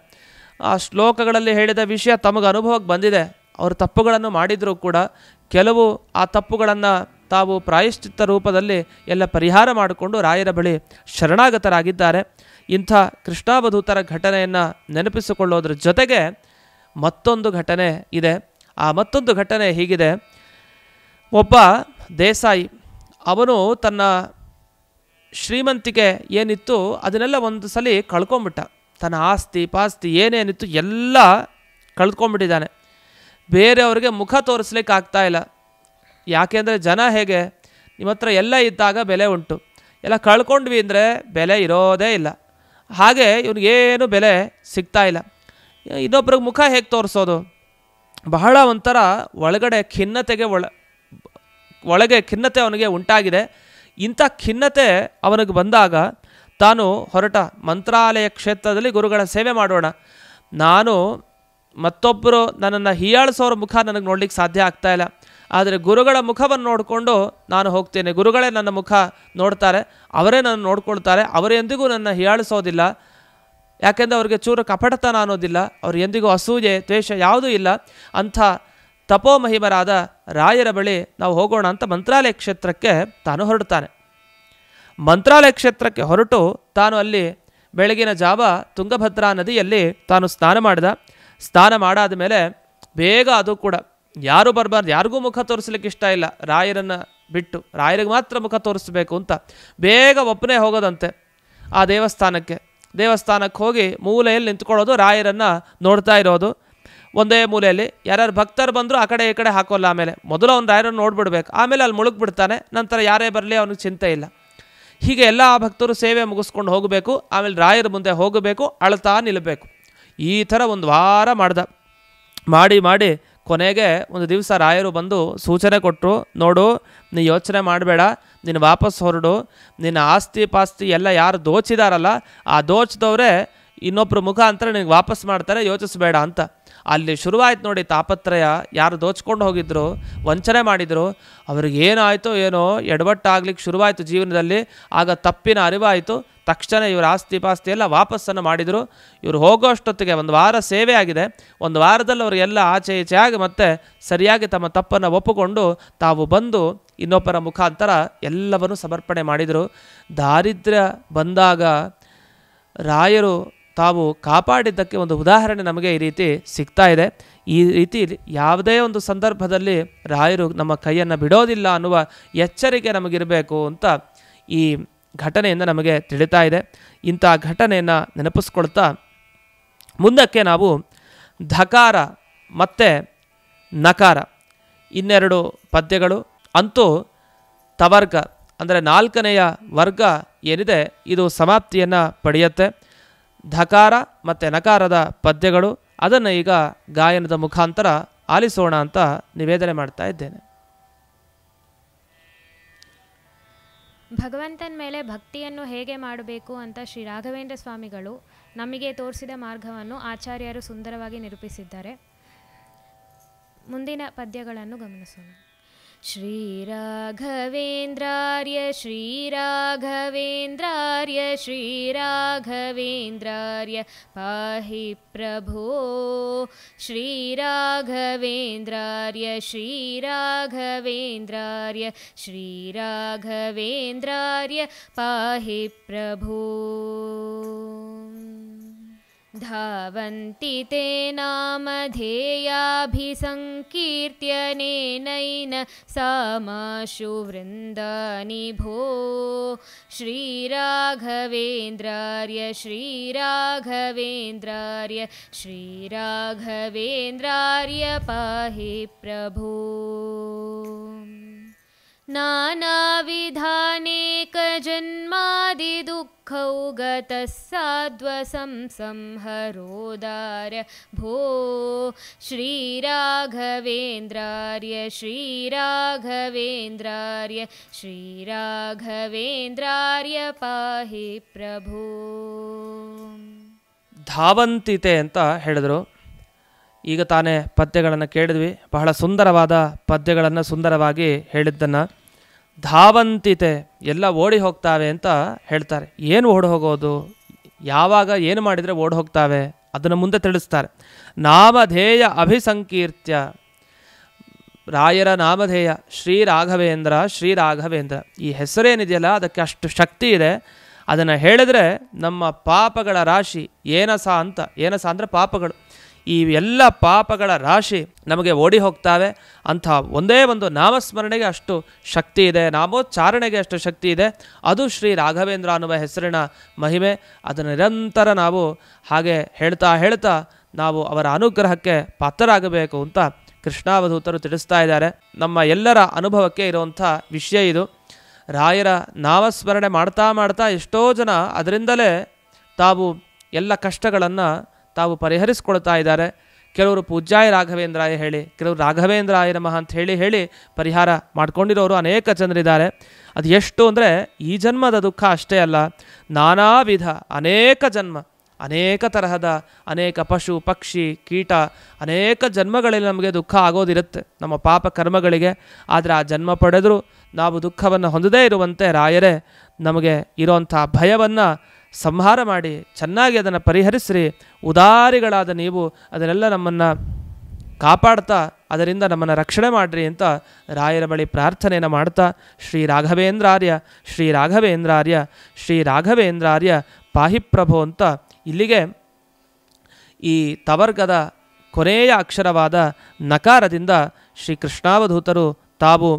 ಆ ಶ್ಲೋಕಗಳಲ್ಲಿ ಹೇಳಿದ ವಿಷಯ ತಮಗೆ ಅನುಭವಕ್ಕೆ ಬಂದಿದೆ. ಅವರು ತಪ್ಪುಗಳನ್ನು ಮಾಡಿದರೂ ಕೂಡ ಕೆಲವು ಆ ತಪ್ಪುಗಳನ್ನು ತಾವು ಪ್ರಾಯಶ್ಚಿತ್ತ ರೂಪದಲ್ಲಿ ಎಲ್ಲ ಪರಿಹಾರ ಮಾಡಿಕೊಂಡು ರಾಯರ ಬಳಿ ಶರಣಾಗತರಾಗಿದ್ದಾರೆ. ಇಂಥ ಕೃಷ್ಣಾವಧೂತರ ಘಟನೆಯನ್ನು ನೆನಪಿಸಿಕೊಳ್ಳೋದ್ರ ಜೊತೆಗೆ ಮತ್ತೊಂದು ಘಟನೆ ಇದೆ. ಆ ಮತ್ತೊಂದು ಘಟನೆ ಹೀಗಿದೆ. ಒಬ್ಬ ದೇಸಾಯಿ, ಅವನು ತನ್ನ ಶ್ರೀಮಂತಿಕೆ ಏನಿತ್ತು ಅದನ್ನೆಲ್ಲ ಒಂದು ಸಲ ಕಳ್ಕೊಂಬಿಟ್ಟ. ತನ್ನ ಆಸ್ತಿ ಪಾಸ್ತಿ ಏನೇನಿತ್ತು ಎಲ್ಲ ಕಳ್ಕೊಂಬಿಟ್ಟಿದ್ದಾನೆ. ಬೇರೆಯವ್ರಿಗೆ ಮುಖ ತೋರಿಸ್ಲಿಕ್ಕೆ ಆಗ್ತಾ ಇಲ್ಲ. ಯಾಕೆಂದರೆ ಜನ ಹೇಗೆ, ನಿಮ್ಮ ಹತ್ರ ಎಲ್ಲ ಇದ್ದಾಗ ಬೆಲೆ ಉಂಟು, ಎಲ್ಲ ಕಳ್ಕೊಂಡ್ವಿ ಅಂದರೆ ಬೆಲೆ ಇರೋದೇ ಇಲ್ಲ. ಹಾಗೆ ಇವನಿಗೇನು ಬೆಲೆ ಸಿಗ್ತಾ ಇಲ್ಲ. ಇನ್ನೊಬ್ರಿಗೆ ಮುಖ ಹೇಗೆ ತೋರಿಸೋದು? ಬಹಳ ಒಂಥರ ಒಳಗಡೆ ಒಳಗೆ ಖಿನ್ನತೆ ಅವನಿಗೆ ಉಂಟಾಗಿದೆ. ಇಂಥ ಖಿನ್ನತೆ ಅವನಿಗೆ ಬಂದಾಗ ತಾನು ಹೊರಟ ಮಂತ್ರಾಲಯ ಕ್ಷೇತ್ರದಲ್ಲಿ ಗುರುಗಳ ಸೇವೆ ಮಾಡೋಣ, ನಾನು ಮತ್ತೊಬ್ಬರು ನನ್ನನ್ನು ಹೀಯಾಳಿಸೋರ ಮುಖ ನನಗೆ ನೋಡ್ಲಿಕ್ಕೆ ಸಾಧ್ಯ ಆಗ್ತಾಯಿಲ್ಲ, ಆದರೆ ಗುರುಗಳ ಮುಖವನ್ನು ನೋಡಿಕೊಂಡು ನಾನು ಹೋಗ್ತೇನೆ. ಗುರುಗಳೇ ನನ್ನ ಮುಖ ನೋಡ್ತಾರೆ, ಅವರೇ ನನ್ನ ನೋಡ್ಕೊಳ್ತಾರೆ, ಅವರು ಎಂದಿಗೂ ನನ್ನ ಹೀಯಾಳಿಸೋದಿಲ್ಲ. ಯಾಕೆಂದರೆ ಅವ್ರಿಗೆ ಚೂರು ಕಪಟತನ ಅನ್ನೋದಿಲ್ಲ, ಅವ್ರು ಎಂದಿಗೂ ಅಸೂಯೆ ದ್ವೇಷ ಯಾವುದೂ ಇಲ್ಲ. ಅಂಥ ತಪೋಮಹಿಮರಾದ ರಾಯರ ಬಳಿ ನಾವು ಹೋಗೋಣ ಅಂತ ಮಂತ್ರಾಲಯ ಕ್ಷೇತ್ರಕ್ಕೆ ತಾನು ಹೊರಡ್ತಾನೆ. ಮಂತ್ರಾಲಯ ಕ್ಷೇತ್ರಕ್ಕೆ ಹೊರಟು ತಾನು ಅಲ್ಲಿ ಬೆಳಗಿನ ಜಾವ ತುಂಗಭದ್ರಾ ನದಿಯಲ್ಲಿ ತಾನು ಸ್ನಾನ ಮಾಡಿದ. ಸ್ನಾನ ಮಾಡಾದ ಮೇಲೆ ಬೇಗ, ಅದು ಕೂಡ ಯಾರೂ ಬರಬಾರ್ದು, ಯಾರಿಗೂ ಮುಖ ತೋರಿಸ್ಲಿಕ್ಕೆ ಇಷ್ಟ ಇಲ್ಲ, ರಾಯರನ್ನು ಬಿಟ್ಟು ರಾಯರಿಗೆ ಮಾತ್ರ ಮುಖ ತೋರಿಸ್ಬೇಕು ಅಂತ ಬೇಗ ಒಬ್ಬನೇ ಹೋಗೋದಂತೆ ಆ ದೇವಸ್ಥಾನಕ್ಕೆ ಹೋಗಿ ಮೂಲೆಯಲ್ಲಿ ನಿಂತ್ಕೊಳ್ಳೋದು, ರಾಯರನ್ನು ನೋಡ್ತಾ ಇರೋದು. ಒಂದೇ ಮೂಲೆಯಲ್ಲಿ ಯಾರ್ಯಾರು ಭಕ್ತರು ಬಂದರೂ ಆ ಕಡೆ ಈ ಕಡೆ ಹಾಕೋಲ್ಲ. ಆಮೇಲೆ ಮೊದಲು ಅವ್ನು ರಾಯರನ್ನು ನೋಡ್ಬಿಡ್ಬೇಕು, ಆಮೇಲೆ ಅಲ್ಲಿ ಮುಳುಗ್ಬಿಡ್ತಾನೆ. ನಂತರ ಯಾರೇ ಬರಲಿ ಅವನಿಗೆ ಚಿಂತೆ ಇಲ್ಲ. ಹೀಗೆ ಎಲ್ಲ ಭಕ್ತರು ಸೇವೆ ಮುಗಿಸ್ಕೊಂಡು ಹೋಗಬೇಕು. ಆಮೇಲೆ ರಾಯರ ಮುಂದೆ ಹೋಗಬೇಕು, ಅಳ್ತಾ ನಿಲ್ಲಬೇಕು. ಈ ಥರ ಒಂದು ವಾರ ಮಾಡಿ ಕೊನೆಗೆ ಒಂದು ದಿವಸ ರಾಯರು ಬಂದು ಸೂಚನೆ ಕೊಟ್ಟರು, ನೋಡು ನೀ ಯೋಚನೆ ಮಾಡಬೇಡ, ನೀನು ವಾಪಸ್ ಹೊರಡು, ನಿನ್ನ ಆಸ್ತಿ ಪಾಸ್ತಿ ಎಲ್ಲ ಯಾರು ದೋಚಿದಾರಲ್ಲ ಆ ದೋಚಿದವರೇ ಇನ್ನೊಬ್ಬರು ಮುಖಾಂತರ ನಿನಗೆ ವಾಪಸ್ ಮಾಡ್ತಾರೆ, ಯೋಚಿಸಬೇಡ ಅಂತ. ಅಲ್ಲಿ ಶುರುವಾಯ್ತು ನೋಡಿ ತಾಪತ್ರಯ. ಯಾರು ದೋಚ್ಕೊಂಡು ಹೋಗಿದ್ರು, ವಂಚನೆ ಮಾಡಿದರು, ಅವ್ರಿಗೆ ಏನಾಯಿತು ಏನೋ ಎಡವಟ್ಟಾಗ್ಲಿಕ್ಕೆ ಶುರುವಾಯಿತು ಜೀವನದಲ್ಲಿ. ಆಗ ತಪ್ಪಿನ ಅರಿವಾಯಿತು. ತಕ್ಷಣ ಇವ್ರ ಆಸ್ತಿ ಪಾಸ್ತಿ ಎಲ್ಲ ವಾಪಸ್ಸನ್ನು ಮಾಡಿದರು. ಇವರು ಹೋಗೋ ಅಷ್ಟೊತ್ತಿಗೆ 1 ವಾರ ಸೇವೆ ಆಗಿದೆ. 1 ವಾರದಲ್ಲಿ ಅವರಿಗೆಲ್ಲ ಆಚೆ ಈಚೆ ಆಗಿ ಮತ್ತೆ ಸರಿಯಾಗಿ ತಮ್ಮ ತಪ್ಪನ್ನು ಒಪ್ಪಿಕೊಂಡು ತಾವು ಬಂದು ಇನ್ನೊಬ್ಬರ ಮುಖಾಂತರ ಎಲ್ಲವನ್ನು ಸಮರ್ಪಣೆ ಮಾಡಿದರು. ದಾರಿದ್ರ್ಯ ಬಂದಾಗ ರಾಯರು ತಾವು ಕಾಪಾಡಿದ್ದಕ್ಕೆ ಒಂದು ಉದಾಹರಣೆ ನಮಗೆ ಈ ರೀತಿ ಸಿಗ್ತಾ ಇದೆ. ಈ ರೀತಿ ಯಾವುದೇ ಒಂದು ಸಂದರ್ಭದಲ್ಲಿ ರಾಯರು ನಮ್ಮ ಕೈಯನ್ನು ಬಿಡೋದಿಲ್ಲ ಅನ್ನುವ ಎಚ್ಚರಿಕೆ ನಮಗಿರಬೇಕು ಅಂತ ಈ ಘಟನೆಯಿಂದ ನಮಗೆ ತಿಳಿತಾ ಇದೆ. ಇಂಥ ಘಟನೆಯನ್ನು ನೆನಪಿಸ್ಕೊಳ್ತಾ ಮುಂದಕ್ಕೆ ನಾವು ಧಕಾರ ಮತ್ತು ನಕಾರ ಇನ್ನೆರಡು ಪದ್ಯಗಳು. ಅಂತೂ ತವರ್ಗ ಅಂದರೆ 4ನೆಯ ವರ್ಗ ಏನಿದೆ ಇದು ಸಮಾಪ್ತಿಯನ್ನು ಪಡೆಯುತ್ತೆ. ಧಕಾರ ಮತ್ತು ನಕಾರದ ಪದ್ಯಗಳು, ಅದನ್ನು ಈಗ ಗಾಯನದ ಮುಖಾಂತರ ಆಲಿಸೋಣ ಅಂತ ನಿವೇದನೆ ಮಾಡ್ತಾ ಇದ್ದೇನೆ. ಭಗವಂತನ ಮೇಲೆ ಭಕ್ತಿಯನ್ನು ಹೇಗೆ ಮಾಡಬೇಕು ಅಂತ ಶ್ರೀ ರಾಘವೇಂದ್ರ ಸ್ವಾಮಿಗಳು ನಮಗೆ ತೋರಿಸಿದ ಮಾರ್ಗವನ್ನು ಆಚಾರ್ಯರು ಸುಂದರವಾಗಿ ನಿರೂಪಿಸಿದ್ದಾರೆ. ಮುಂದಿನ ಪದ್ಯಗಳನ್ನು ಗಮನಿಸೋಣ. ಶ್ರೀರಾಘವೇಂದ್ರಾರ್ಯ ಶ್ರೀರಾಘವೇಂದ್ರಾರ್ಯ ಶ್ರೀರಾಘವೇಂದ್ರಾರ್ಯ ಪಾಹಿ ಪ್ರಭೋ ಶ್ರೀರಾಘವೇಂದ್ರಾರ್ಯ ಶ್ರೀರಾಘವೇಂದ್ರಾರ್ಯ ಶ್ರೀರಾಘವೇಂದ್ರಾರ್ಯ ಪಾಹಿ ಪ್ರಭೋ ಧಾವಂತಿ ತೇ ನಾಮಧೇಯಾಭಿಸಂಕೀರ್ತ್ಯನೇನೈನ ಸಾಮಾಶು ವೃಂದಾನಿ ಭೋ ಶ್ರೀರಾಘವೇಂದ್ರಾರ್ಯ ಶ್ರೀರಾಘವೇಂದ್ರಾರ್ಯ ಶ್ರೀರಾಘವೇಂದ್ರಾರ್ಯ ಪಾಹಿ ಪ್ರಭೋ ನಾನಾವಿಧಾನೇಕಜನ್ಮಾದಿದುಃಖೌಗತಃ ಸಾಧ್ವಸಂಸಂಹರೋದಾರ ಭೋ ಶ್ರೀರಾಘವೇಂದ್ರಾರ್ಯ ಶ್ರೀರಾಘವೇಂದ್ರಾರ್ಯ ಶ್ರೀರಾಘವೇಂದ್ರಾರ್ಯ ಪಾಹಿ ಪ್ರಭೋ. ಧಾವಂತಿತೆ ಅಂತ ಹೇಳಿದರು. ಈಗ ತಾನೇ ಪದ್ಯಗಳನ್ನು ಕೇಳಿದ್ವಿ. ಬಹಳ ಸುಂದರವಾದ ಪದ್ಯಗಳನ್ನು ಸುಂದರವಾಗಿ ಹೇಳಿದ್ದನ್ನು. ಧಾವಂತಿತೆ ಎಲ್ಲ ಓಡಿ ಹೋಗ್ತಾವೆ ಅಂತ ಹೇಳ್ತಾರೆ. ಏನು ಓಡಿ ಹೋಗೋದು, ಯಾವಾಗ ಏನು ಮಾಡಿದರೆ ಓಡಿ ಹೋಗ್ತಾವೆ ಅದನ್ನು ಮುಂದೆ ತಿಳಿಸ್ತಾರೆ. ನಾಮಧೇಯ ಅಭಿಸಂಕೀರ್ತ್ಯ, ರಾಯರ ನಾಮಧೇಯ ಶ್ರೀರಾಘವೇಂದ್ರ ಶ್ರೀರಾಘವೇಂದ್ರ, ಈ ಹೆಸರೇನಿದೆಯಲ್ಲ ಅದಕ್ಕೆ ಅಷ್ಟು ಶಕ್ತಿ ಇದೆ. ಅದನ್ನು ಹೇಳಿದ್ರೆ ನಮ್ಮ ಪಾಪಗಳ ರಾಶಿ ಏನಸ ಅಂತ, ಏನಸ ಅಂದರೆ ಪಾಪಗಳು, ಈ ಎಲ್ಲ ಪಾಪಗಳ ರಾಶಿ ನಮಗೆ ಓಡಿ ಹೋಗ್ತಾವೆ. ಅಂಥ ಒಂದೇ ಒಂದು ನಾಮಸ್ಮರಣೆಗೆ ಅಷ್ಟು ಶಕ್ತಿ ಇದೆ, ನಾಮೋಚ್ಚಾರಣೆಗೆ ಅಷ್ಟು ಶಕ್ತಿ ಇದೆ. ಅದು ಶ್ರೀ ರಾಘವೇಂದ್ರ ಅನ್ನುವ ಹೆಸರಿನ ಮಹಿಮೆ. ಅದನ್ನು ನಿರಂತರ ನಾವು ಹಾಗೆ ಹೇಳ್ತಾ ಹೇಳ್ತಾ ನಾವು ಅವರ ಅನುಗ್ರಹಕ್ಕೆ ಪಾತ್ರರಾಗಬೇಕು ಅಂತ ಕೃಷ್ಣಾವಧೂತರು ತಿಳಿಸ್ತಾ ಇದ್ದಾರೆ. ನಮ್ಮ ಎಲ್ಲರ ಅನುಭವಕ್ಕೆ ಇರುವಂಥ ವಿಷಯ ಇದು. ರಾಯರ ನಾಮಸ್ಮರಣೆ ಮಾಡ್ತಾ ಮಾಡ್ತಾ ಎಷ್ಟೋ ಜನ ಅದರಿಂದಲೇ ತಾವು ಎಲ್ಲ ಕಷ್ಟಗಳನ್ನು ತಾವು ಪರಿಹರಿಸ್ಕೊಳ್ತಾ ಇದ್ದಾರೆ. ಕೆಲವರು ಪೂಜ್ಯಾಯ ರಾಘವೇಂದ್ರಾಯ ಹೇಳಿ, ಕೆಲವರು ರಾಘವೇಂದ್ರಾಯ ನಮಃ ಅಂತ ಹೇಳಿ ಪರಿಹಾರ ಮಾಡ್ಕೊಂಡಿರೋರು ಅನೇಕ ಜನರಿದ್ದಾರೆ. ಅದು ಎಷ್ಟು ಅಂದರೆ ಈ ಜನ್ಮದ ದುಃಖ ಅಷ್ಟೇ ಅಲ್ಲ, ನಾನಾ ವಿಧ ಅನೇಕ ಜನ್ಮ, ಅನೇಕ ತರಹದ ಅನೇಕ ಪಶು ಪಕ್ಷಿ ಕೀಟ ಅನೇಕ ಜನ್ಮಗಳಲ್ಲಿ ನಮಗೆ ದುಃಖ ಆಗೋದಿರುತ್ತೆ ನಮ್ಮ ಪಾಪ ಕರ್ಮಗಳಿಗೆ. ಆದರೆ ಆ ಜನ್ಮ ಪಡೆದರೂ ನಾವು ದುಃಖವನ್ನು ಹೊಂದದೇ ಇರುವಂತೆ ರಾಯರೇ ನಮಗೆ ಇರೋಂಥ ಭಯವನ್ನು ಸಂಹಾರ ಮಾಡಿ ಚೆನ್ನಾಗಿ ಅದನ್ನು ಪರಿಹರಿಸ್ರಿ. ಉದಾರಿಗಳಾದ ನೀವು ಅದನ್ನೆಲ್ಲ ನಮ್ಮನ್ನು ಕಾಪಾಡ್ತಾ ಅದರಿಂದ ನಮ್ಮನ್ನು ರಕ್ಷಣೆ ಮಾಡಿರಿ ಅಂತ ರಾಯರ ಬಳಿ ಪ್ರಾರ್ಥನೆಯನ್ನು ಮಾಡ್ತಾ ಶ್ರೀ ರಾಘವೇಂದ್ರಾರ್ಯ ಶ್ರೀ ರಾಘವೇಂದ್ರಾರ್ಯ ಶ್ರೀ ರಾಘವೇಂದ್ರಾರ್ಯ ಪಾಹಿಪ್ರಭೋ ಅಂತ ಇಲ್ಲಿಗೆ ಈ ತವರ್ಗದ ಕೊನೆಯ ಅಕ್ಷರವಾದ ನಕಾರದಿಂದ ಶ್ರೀ ಕೃಷ್ಣಾವಧೂತರು ತಾವು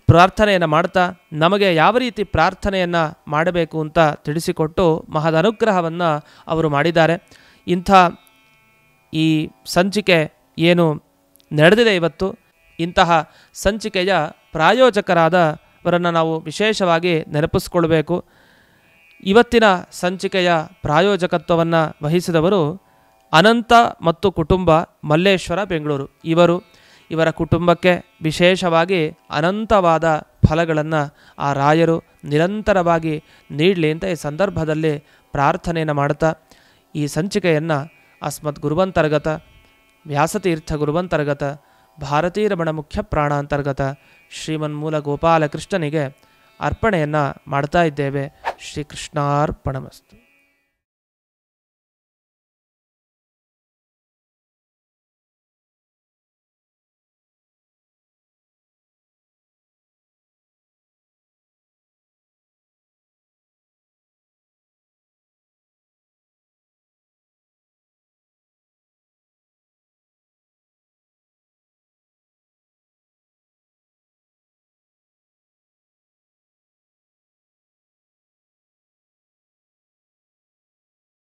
ಪ್ರಾರ್ಥನೆಯನ್ನು ಮಾಡ್ತಾ ನಮಗೆ ಯಾವ ರೀತಿ ಪ್ರಾರ್ಥನೆಯನ್ನು ಮಾಡಬೇಕು ಅಂತ ತಿಳಿಸಿಕೊಟ್ಟು ಮಹದ ಅನುಗ್ರಹವನ್ನು ಅವರು ಮಾಡಿದ್ದಾರೆ. ಇಂಥ ಈ ಸಂಚಿಕೆ ಏನು ನಡೆದಿದೆ ಇವತ್ತು, ಇಂತಹ ಸಂಚಿಕೆಯ ಪ್ರಾಯೋಜಕರಾದವರನ್ನು ನಾವು ವಿಶೇಷವಾಗಿ ನೆನಪಿಸ್ಕೊಳ್ಬೇಕು. ಇವತ್ತಿನ ಸಂಚಿಕೆಯ ಪ್ರಾಯೋಜಕತ್ವವನ್ನು ವಹಿಸಿದವರು ಅನಂತ ಮತ್ತು ಕುಟುಂಬ, ಮಲ್ಲೇಶ್ವರ, ಬೆಂಗಳೂರು. ಇವರ ಕುಟುಂಬಕ್ಕೆ ವಿಶೇಷವಾಗಿ ಅನಂತವಾದ ಫಲಗಳನ್ನು ಆ ರಾಯರು ನಿರಂತರವಾಗಿ ನೀಡಲಿ ಅಂತ ಈ ಸಂದರ್ಭದಲ್ಲಿ ಪ್ರಾರ್ಥನೆಯನ್ನು ಮಾಡ್ತಾ ಈ ಸಂಚಿಕೆಯನ್ನು ಅಸ್ಮದ್ ಗುರುವಂತರ್ಗತ ವ್ಯಾಸತೀರ್ಥ ಗುರುವಂತರ್ಗತ ಭಾರತೀರಮಣ ಮುಖ್ಯ ಪ್ರಾಣಾಂತರ್ಗತ ಶ್ರೀಮನ್ಮೂಲ ಗೋಪಾಲಕೃಷ್ಣನಿಗೆ ಅರ್ಪಣೆಯನ್ನು ಮಾಡ್ತಾ ಇದ್ದೇವೆ. ಶ್ರೀಕೃಷ್ಣಾರ್ಪಣಮಸ್ತು.